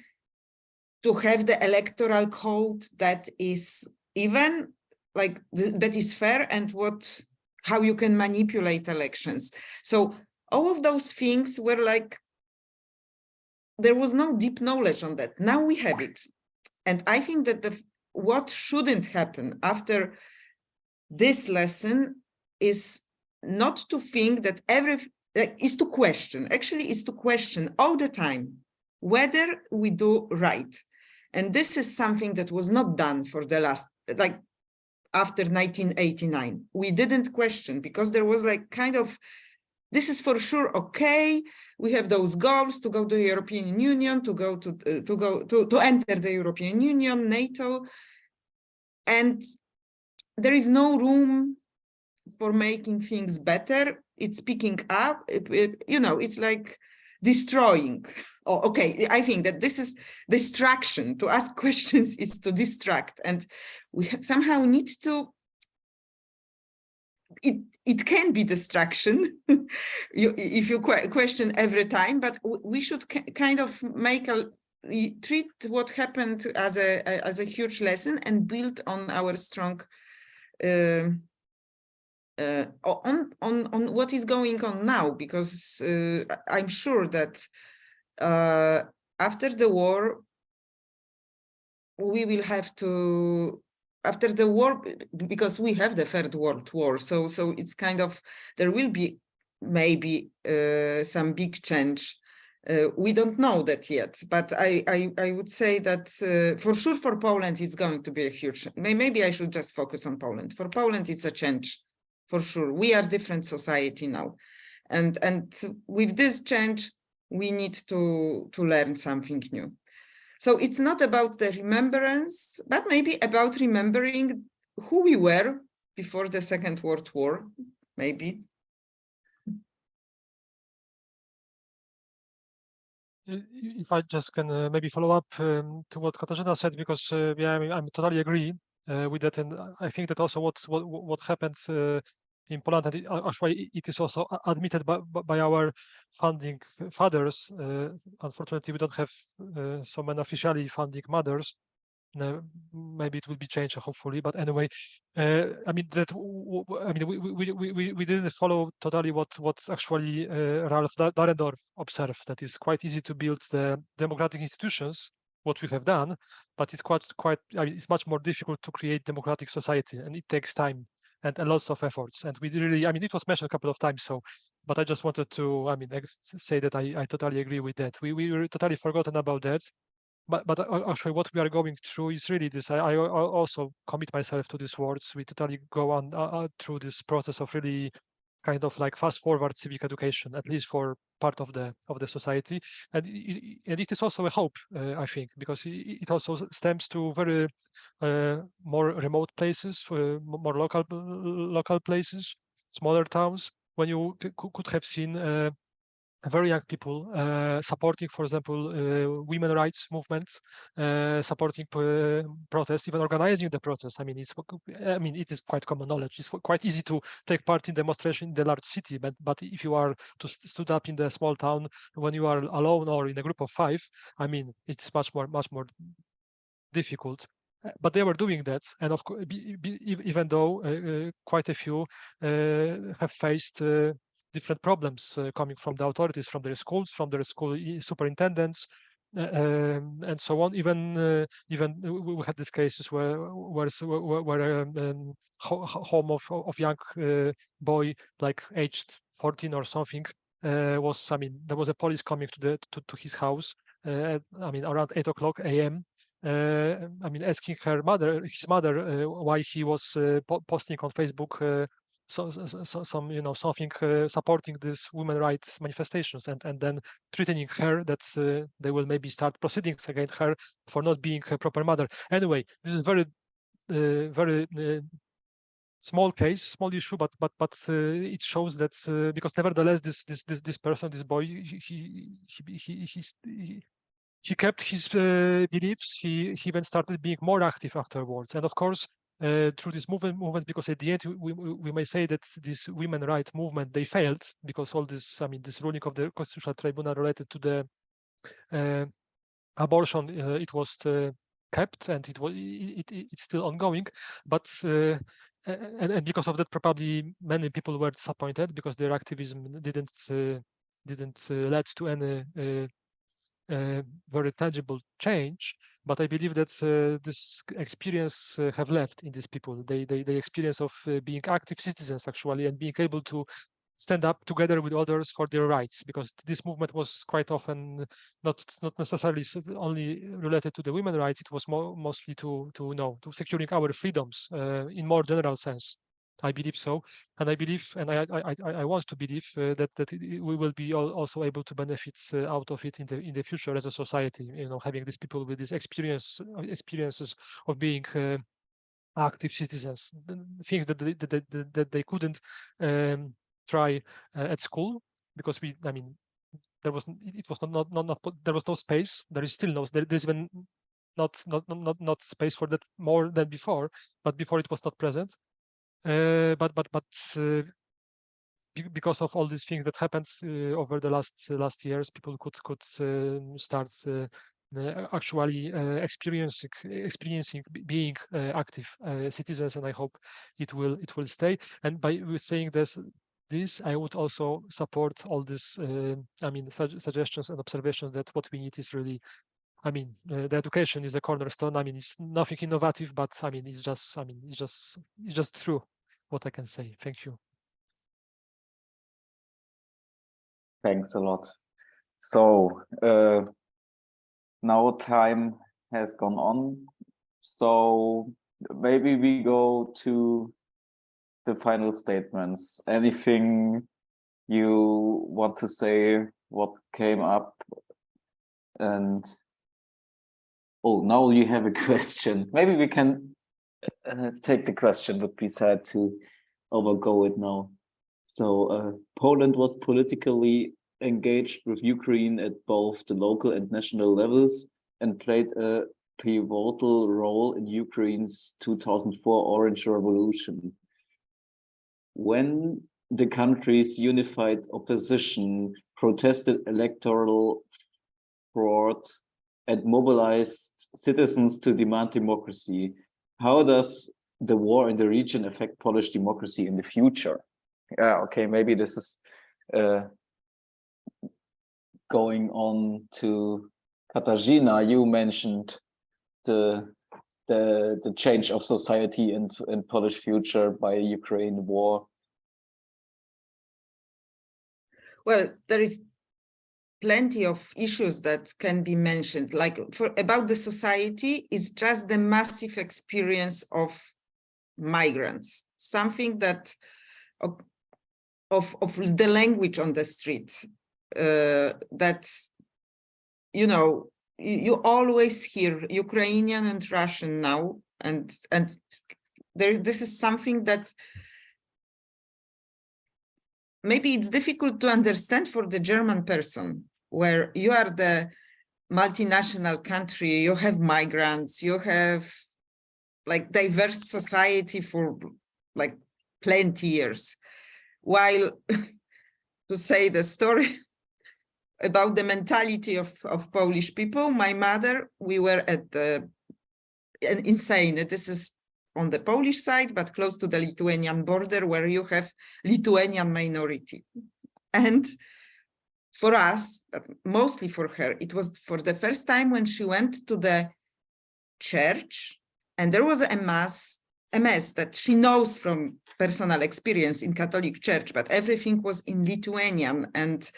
to have the electoral code that is even like that is fair, and how you can manipulate elections. So all of those things were like, there was no deep knowledge on that. Now we have it. And I think that what shouldn't happen after this lesson is not to think that is to question all the time whether we do right. And this is something that was not done for the last, like after 1989. We didn't question because there was like kind of this is for sure okay. We have those goals to go to the European Union, to enter the European Union, NATO, and there is no room for making things better. It's picking up. It's like destroying. Oh, okay, I think that this is distraction. To ask questions is to distract, and we somehow need to. It can be distraction if you question every time, but we should kind of treat what happened as a huge lesson and build on our strong on what is going on now, because I'm sure that after the war we will have to. After the war, because we have the Third World War, so it's kind of, there will be maybe some big change. We don't know that yet, but I would say that for sure for Poland it's going to be a huge. Maybe I should just focus on Poland. For Poland it's a change, for sure. We are different society now, and with this change we need to learn something new. So it's not about the remembrance, but maybe about remembering who we were before the Second World War, maybe. If I just can maybe follow up to what Katarzyna said, because yeah, I totally agree with that, and I think that also what happened in Poland, and actually it is also admitted by our funding fathers. Unfortunately, we don't have so many officially funding mothers. Maybe it will be changed, hopefully. But anyway, I mean that. I mean, we didn't follow totally what actually Ralph Dahrendorf observed. That it's quite easy to build the democratic institutions, what we have done, but it's quite. I mean, it's much more difficult to create democratic society, and it takes time and lots of efforts. And we really, I mean, it was mentioned a couple of times. So, but I just wanted to, I mean, say that I totally agree with that. We totally forgotten about that. But actually, what we are going through is really this. I also commit myself to these words. We totally go on through this process of really kind of like fast forward civic education, at least for part of the society, and it is also a hope, I think, because it also stems to very more remote places, more local places, smaller towns, when you could have seen very young people supporting, for example, women rights movement, supporting protests, even organizing the protests. I mean, it is quite common knowledge. It's quite easy to take part in demonstration in the large city, but if you are to stood up in the small town when you are alone or in a group of 5, I mean, it's much more difficult. But they were doing that, and of course, even though quite a few have faced different problems coming from the authorities, from their schools, from their school superintendents, and so on. Even we had these cases where home of young boy, like aged 14 or something, was, I mean, there was a police coming to his house. I mean, around 8:00 a.m. I mean, asking his mother, why he was posting on Facebook some, you know, something supporting these women rights manifestations, and then threatening her that they will maybe start proceedings against her for not being a proper mother. Anyway, this is very small case, small issue, but it shows that because nevertheless this person, this boy, he kept his beliefs. He even started being more active afterwards, and of course, through this movements, because at the end we may say that this women rights movement, they failed, because all this, I mean, this ruling of the Constitutional Tribunal related to the abortion, it was kept, and it's still ongoing, but and because of that, probably many people were disappointed because their activism didn't lead to any very tangible change. But I believe that this experience have left in these people. They experience of being active citizens, actually, and being able to stand up together with others for their rights, because this movement was quite often not necessarily only related to the women's rights. It was mostly to securing our freedoms in more general sense. I believe so, and I believe, and I want to believe that we will be also able to benefit out of it in the future as a society. You know, having these people with these experiences of being active citizens, things that they couldn't try at school, because there was no space. There is still there's even not space for that more than before, but before it was not present. Because of all these things that happened over the last years, people could start actually experiencing being active citizens, and I hope it will stay. And by saying this, I would also support all this suggestions and observations that what we need is really, the education is the cornerstone. It's nothing innovative, but it's just true what I can say. Thank you. Thanks a lot. So now time has gone on, so maybe we go to the final statements. Anything you want to say, what came up? And oh, now you have a question. Maybe we can take the question, would be sad to overgo it now. So Poland was politically engaged with Ukraine at both the local and national levels and played a pivotal role in Ukraine's 2004 Orange Revolution. When the country's unified opposition protested electoral fraud and mobilized citizens to demand democracy, how does the war in the region affect Polish democracy in the future? Yeah, okay, maybe this is going on to Katarzyna. You mentioned the change of society and Polish future by Ukraine war. Well, there is plenty of issues that can be mentioned. Like about the society, is just the massive experience of migrants, something that of the language on the street, that, you know, you always hear Ukrainian and Russian now, and this is something that maybe it's difficult to understand for the German person, where you are the multinational country, you have migrants, you have like diverse society for like plenty years. While to say the story about the mentality of Polish people, my mother, we were at the insane. This is on the Polish side, but close to the Lithuanian border, where you have Lithuanian minority. And for us, but mostly for her, it was for the first time when she went to the church, and there was a mass that she knows from personal experience in Catholic Church, but everything was in Lithuanian, and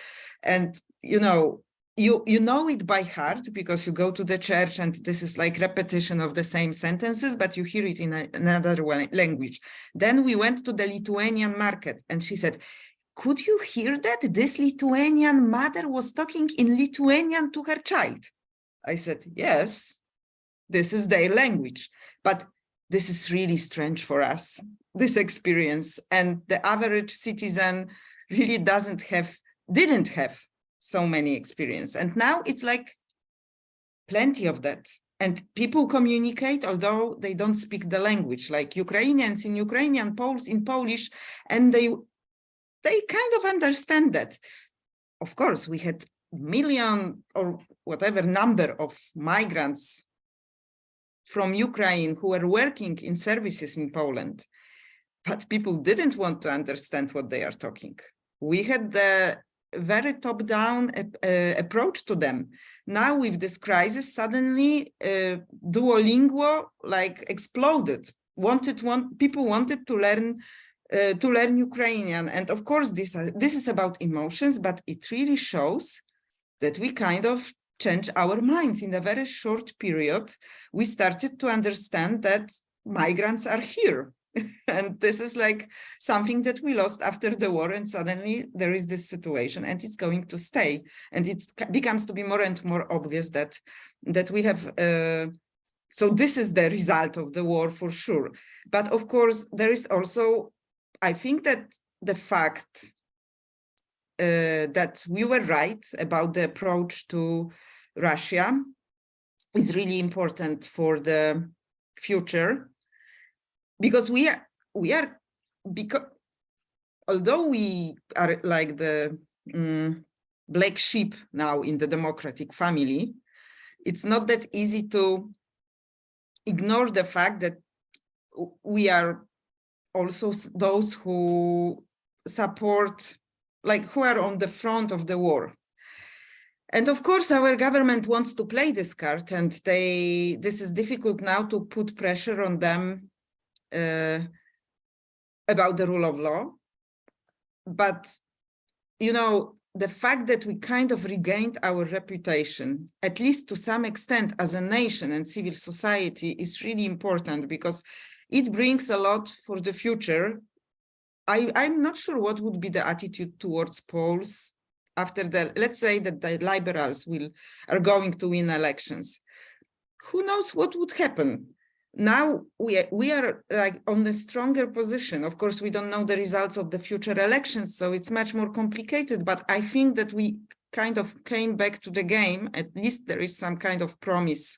you know it by heart because you go to the church and this is like repetition of the same sentences, but you hear it in another language. Then we went to the Lithuanian market, and she said, "Could you hear that? This Lithuanian mother was talking in Lithuanian to her child." I said, "Yes, this is their language, but this is really strange for us, this experience." And the average citizen really didn't have so many experience. And now it's like plenty of that. And people communicate, although they don't speak the language, like Ukrainians in Ukrainian, Poles in Polish, and they kind of understand that. Of course, we had million or whatever number of migrants from Ukraine who were working in services in Poland, but people didn't want to understand what they are talking. We had the very top-down approach to them. Now with this crisis, suddenly Duolingo like exploded. People wanted to learn Ukrainian, and of course this is about emotions, but it really shows that we kind of change our minds in a very short period. We started to understand that migrants are here And this is like something that we lost after the war, and suddenly there is this situation, and it's going to stay. And it becomes to be more and more obvious that we have, so this is the result of the war for sure. But of course, there is also, I think that the fact that we were right about the approach to Russia is really important for the future, because because although we are like the black sheep now in the democratic family, it's not that easy to ignore the fact that we are also those who support, like who are on the front of the war. And of course, our government wants to play this card, and this is difficult now to put pressure on them about the rule of law. But, you know, the fact that we kind of regained our reputation, at least to some extent as a nation and civil society, is really important, because it brings a lot for the future. I'm not sure what would be the attitude towards Poles after let's say that the liberals are going to win elections. Who knows what would happen? Now we are like on a stronger position. Of course, we don't know the results of the future elections, so it's much more complicated, but I think that we kind of came back to the game. At least there is some kind of promise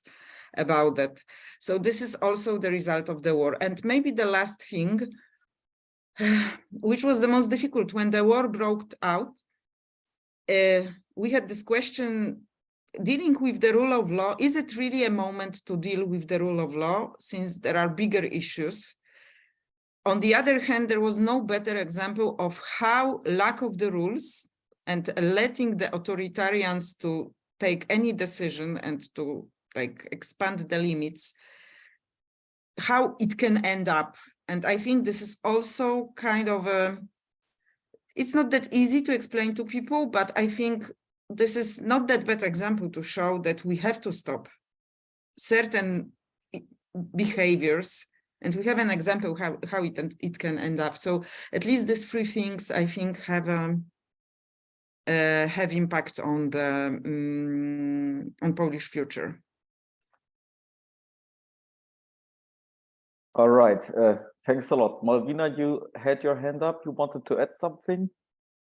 about that. So this is also the result of the war. And maybe the last thing, which was the most difficult, when the war broke out, we had this question dealing with the rule of law. Is it really a moment to deal with the rule of law, since there are bigger issues? On the other hand, there was no better example of how lack of the rules and letting the authoritarians to take any decision and to like expand the limits, how it can end up. And I think this is also kind of it's not that easy to explain to people, but I think this is not that bad example to show that we have to stop certain behaviors, and we have an example how it can end up. So at least these three things, I think, have impact on the on Polish future. All right. Thanks a lot. Malwina, you had your hand up. You wanted to add something?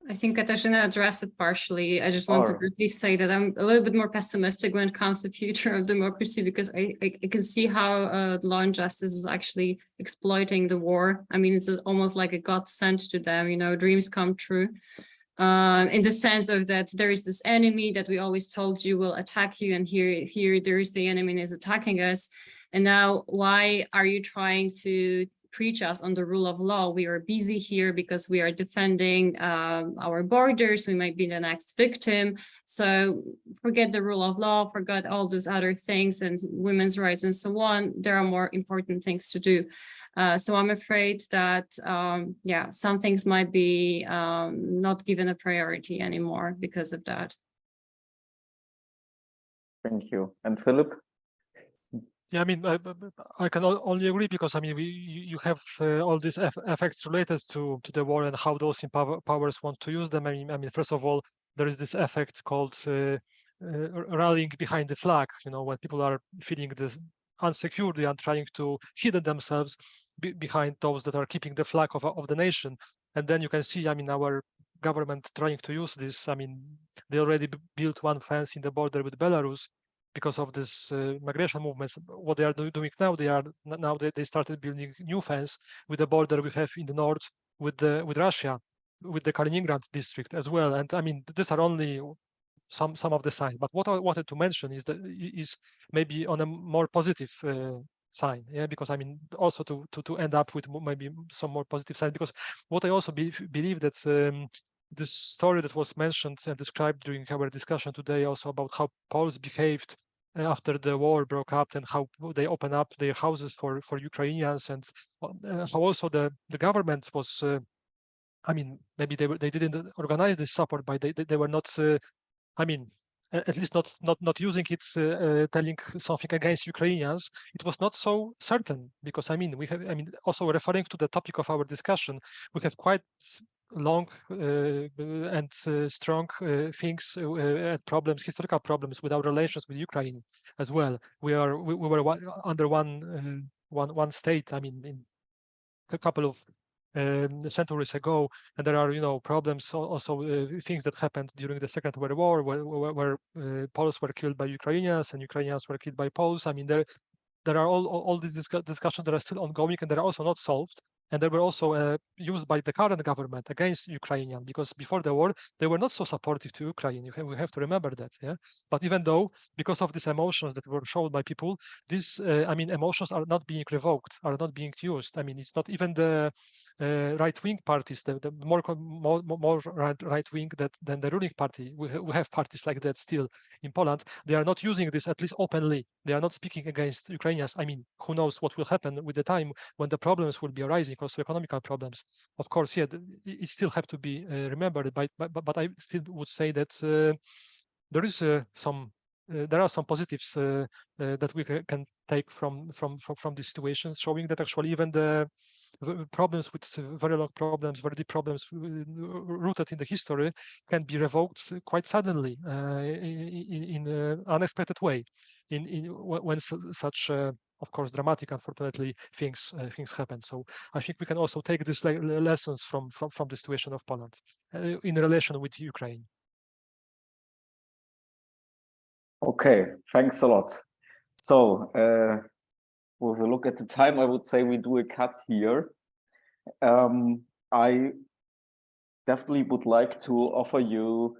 I think Katarzyna addressed it partially. I just want to briefly say that I'm a little bit more pessimistic when it comes to future of democracy, because I can see how law and justice is actually exploiting the war. I mean, it's almost like a God sent to them, you know, dreams come true. In the sense of that there is this enemy that we always told you will attack you, and here there is the enemy is attacking us. And now why are you trying to preach us on the rule of law? We are busy here because we are defending our borders. We might be the next victim. So forget the rule of law, forget all those other things and women's rights and so on. There are more important things to do. So I'm afraid that, yeah, some things might be not given a priority anymore because of that. Thank you. And Philip? Yeah, I mean, I can only agree, because I mean, you have all these effects related to the war and how those powers want to use them. I mean, first of all, there is this effect called rallying behind the flag. You know, when people are feeling this insecure, they are trying to hidden themselves behind those that are keeping the flag of the nation. And then you can see, I mean, our government trying to use this. I mean, they already built one fence in the border with Belarus because of this migration movements. What they are doing now, they started building new fence with the border we have in the north with Russia, with the Kaliningrad district as well. And I mean, these are only some of the signs. But what I wanted to mention is maybe on a more positive sign, yeah, because I mean, also to end up with maybe some more positive sign, because what I also believe that this story that was mentioned and described during our discussion today, also about how Poles behaved after the war broke up and how they opened up their houses for Ukrainians, and how also the government was, I mean, maybe they didn't organize this support, but they were not, I mean, at least not using it, telling something against Ukrainians, it was not so certain, because I mean also referring to the topic of our discussion, we have quite long and strong things and problems, historical problems with our relations with Ukraine as well. We were under one state. I mean, in a couple of centuries ago, and there are problems also, things that happened during the Second World War, where Poles were killed by Ukrainians and Ukrainians were killed by Poles. I mean, there are all these discussions that are still ongoing, and they're also not solved. And they were also used by the current government against Ukrainian, because before the war, they were not so supportive to Ukraine. We have to remember that, yeah? But even though, because of these emotions that were shown by people, these, emotions are not being revoked, are not being used. I mean, it's not even the right-wing parties, the more right-wing than the ruling party. We have parties like that still in Poland. They are not using this, at least openly. They are not speaking against Ukrainians. I mean, who knows what will happen with the time when the problems will be arising, also economical problems. Of course, yeah, it still have to be remembered. But I still would say that there is there are some positives that we can take from these situations, showing that actually even the problems with very long problems, very deep problems rooted in the history can be revoked quite suddenly in an unexpected way when such of course dramatic, unfortunately, things happen. So I think we can also take these lessons from the situation of Poland in relation with Ukraine. Okay, thanks a lot. So with a look at the time, I would say we do a cut here. I definitely would like to offer you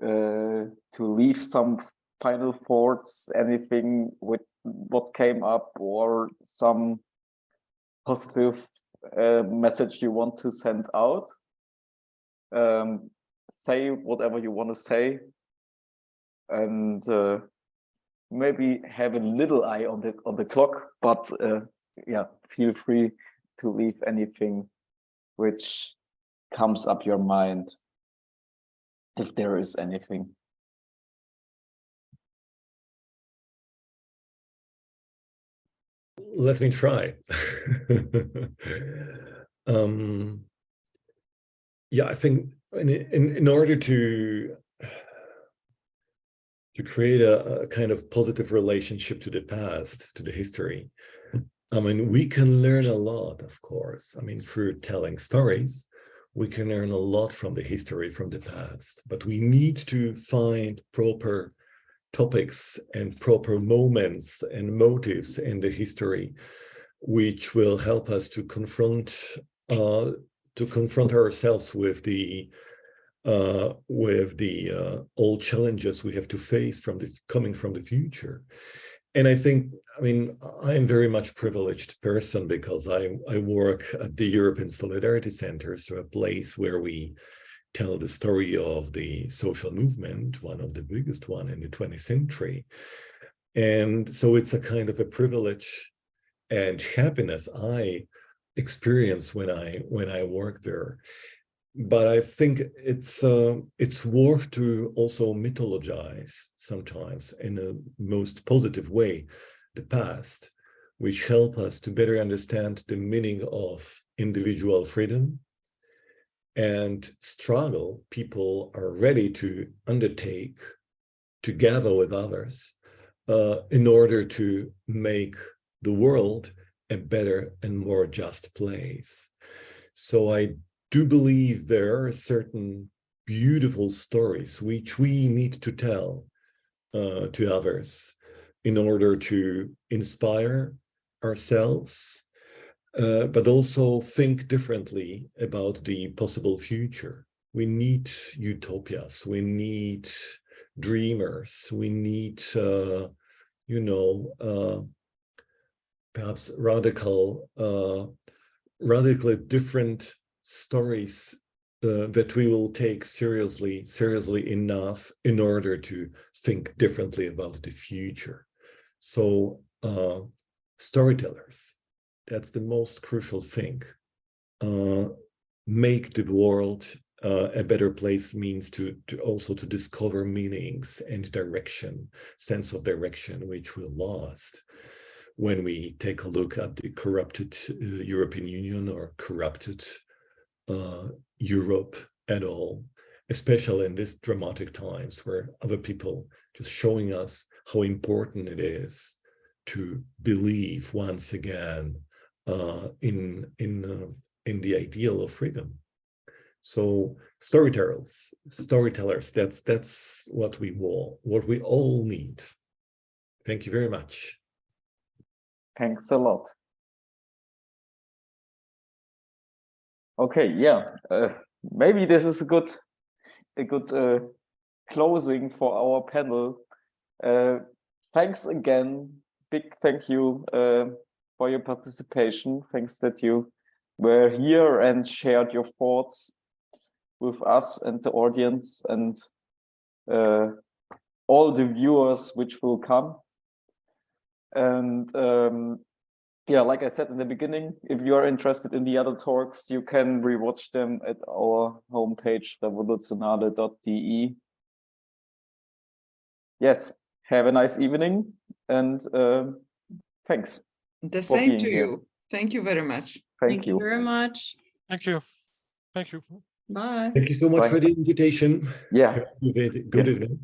to leave some final thoughts, anything with what came up, or some positive message you want to send out. Say whatever you want to say, and maybe have a little eye on the clock, but yeah, feel free to leave anything which comes up your mind, if there is anything. Let me try. Yeah, I think in order to create a kind of positive relationship to the past, to the history, I mean, we can learn a lot, of course. I mean, through telling stories, we can learn a lot from the history, from the past, but we need to find proper topics and proper moments and motives in the history, which will help us to confront ourselves with the old challenges we have to face coming from the future. And I think, I mean, I'm very much privileged person because I work at the European Solidarity Center, so a place where we tell the story of the social movement, one of the biggest one in the 20th century. And so it's a kind of a privilege and happiness I experience when I work there. But I think it's worth to also mythologize sometimes in a most positive way the past, which help us to better understand the meaning of individual freedom and struggle people are ready to undertake together with others in order to make the world a better and more just place. So I do believe there are certain beautiful stories which we need to tell to others in order to inspire ourselves, but also think differently about the possible future. We need utopias, we need dreamers, we need, perhaps radically different stories that we will take seriously enough in order to think differently about the future. So storytellers, that's the most crucial thing. Make the world a better place means to also to discover meanings and direction, sense of direction, which we lost when we take a look at the corrupted European Union or corrupted Europe at all, especially in these dramatic times where other people just showing us how important it is to believe once again in the ideal of freedom. So storytellers, that's what we all need. Thank you very much. Thanks a lot. Okay, yeah, maybe this is a good closing for our panel. Thanks again, big thank you for your participation. Thanks that you were here and shared your thoughts with us and the audience and all the viewers which will come. And yeah, like I said in the beginning, if you are interested in the other talks, you can rewatch them at our homepage, revolutionale.de. Yes, have a nice evening and thanks. The same to you. Thank you very much. Thank you very much. Thank you. Thank you. Bye. Thank you so much Bye. for the invitation. Yeah. Good evening.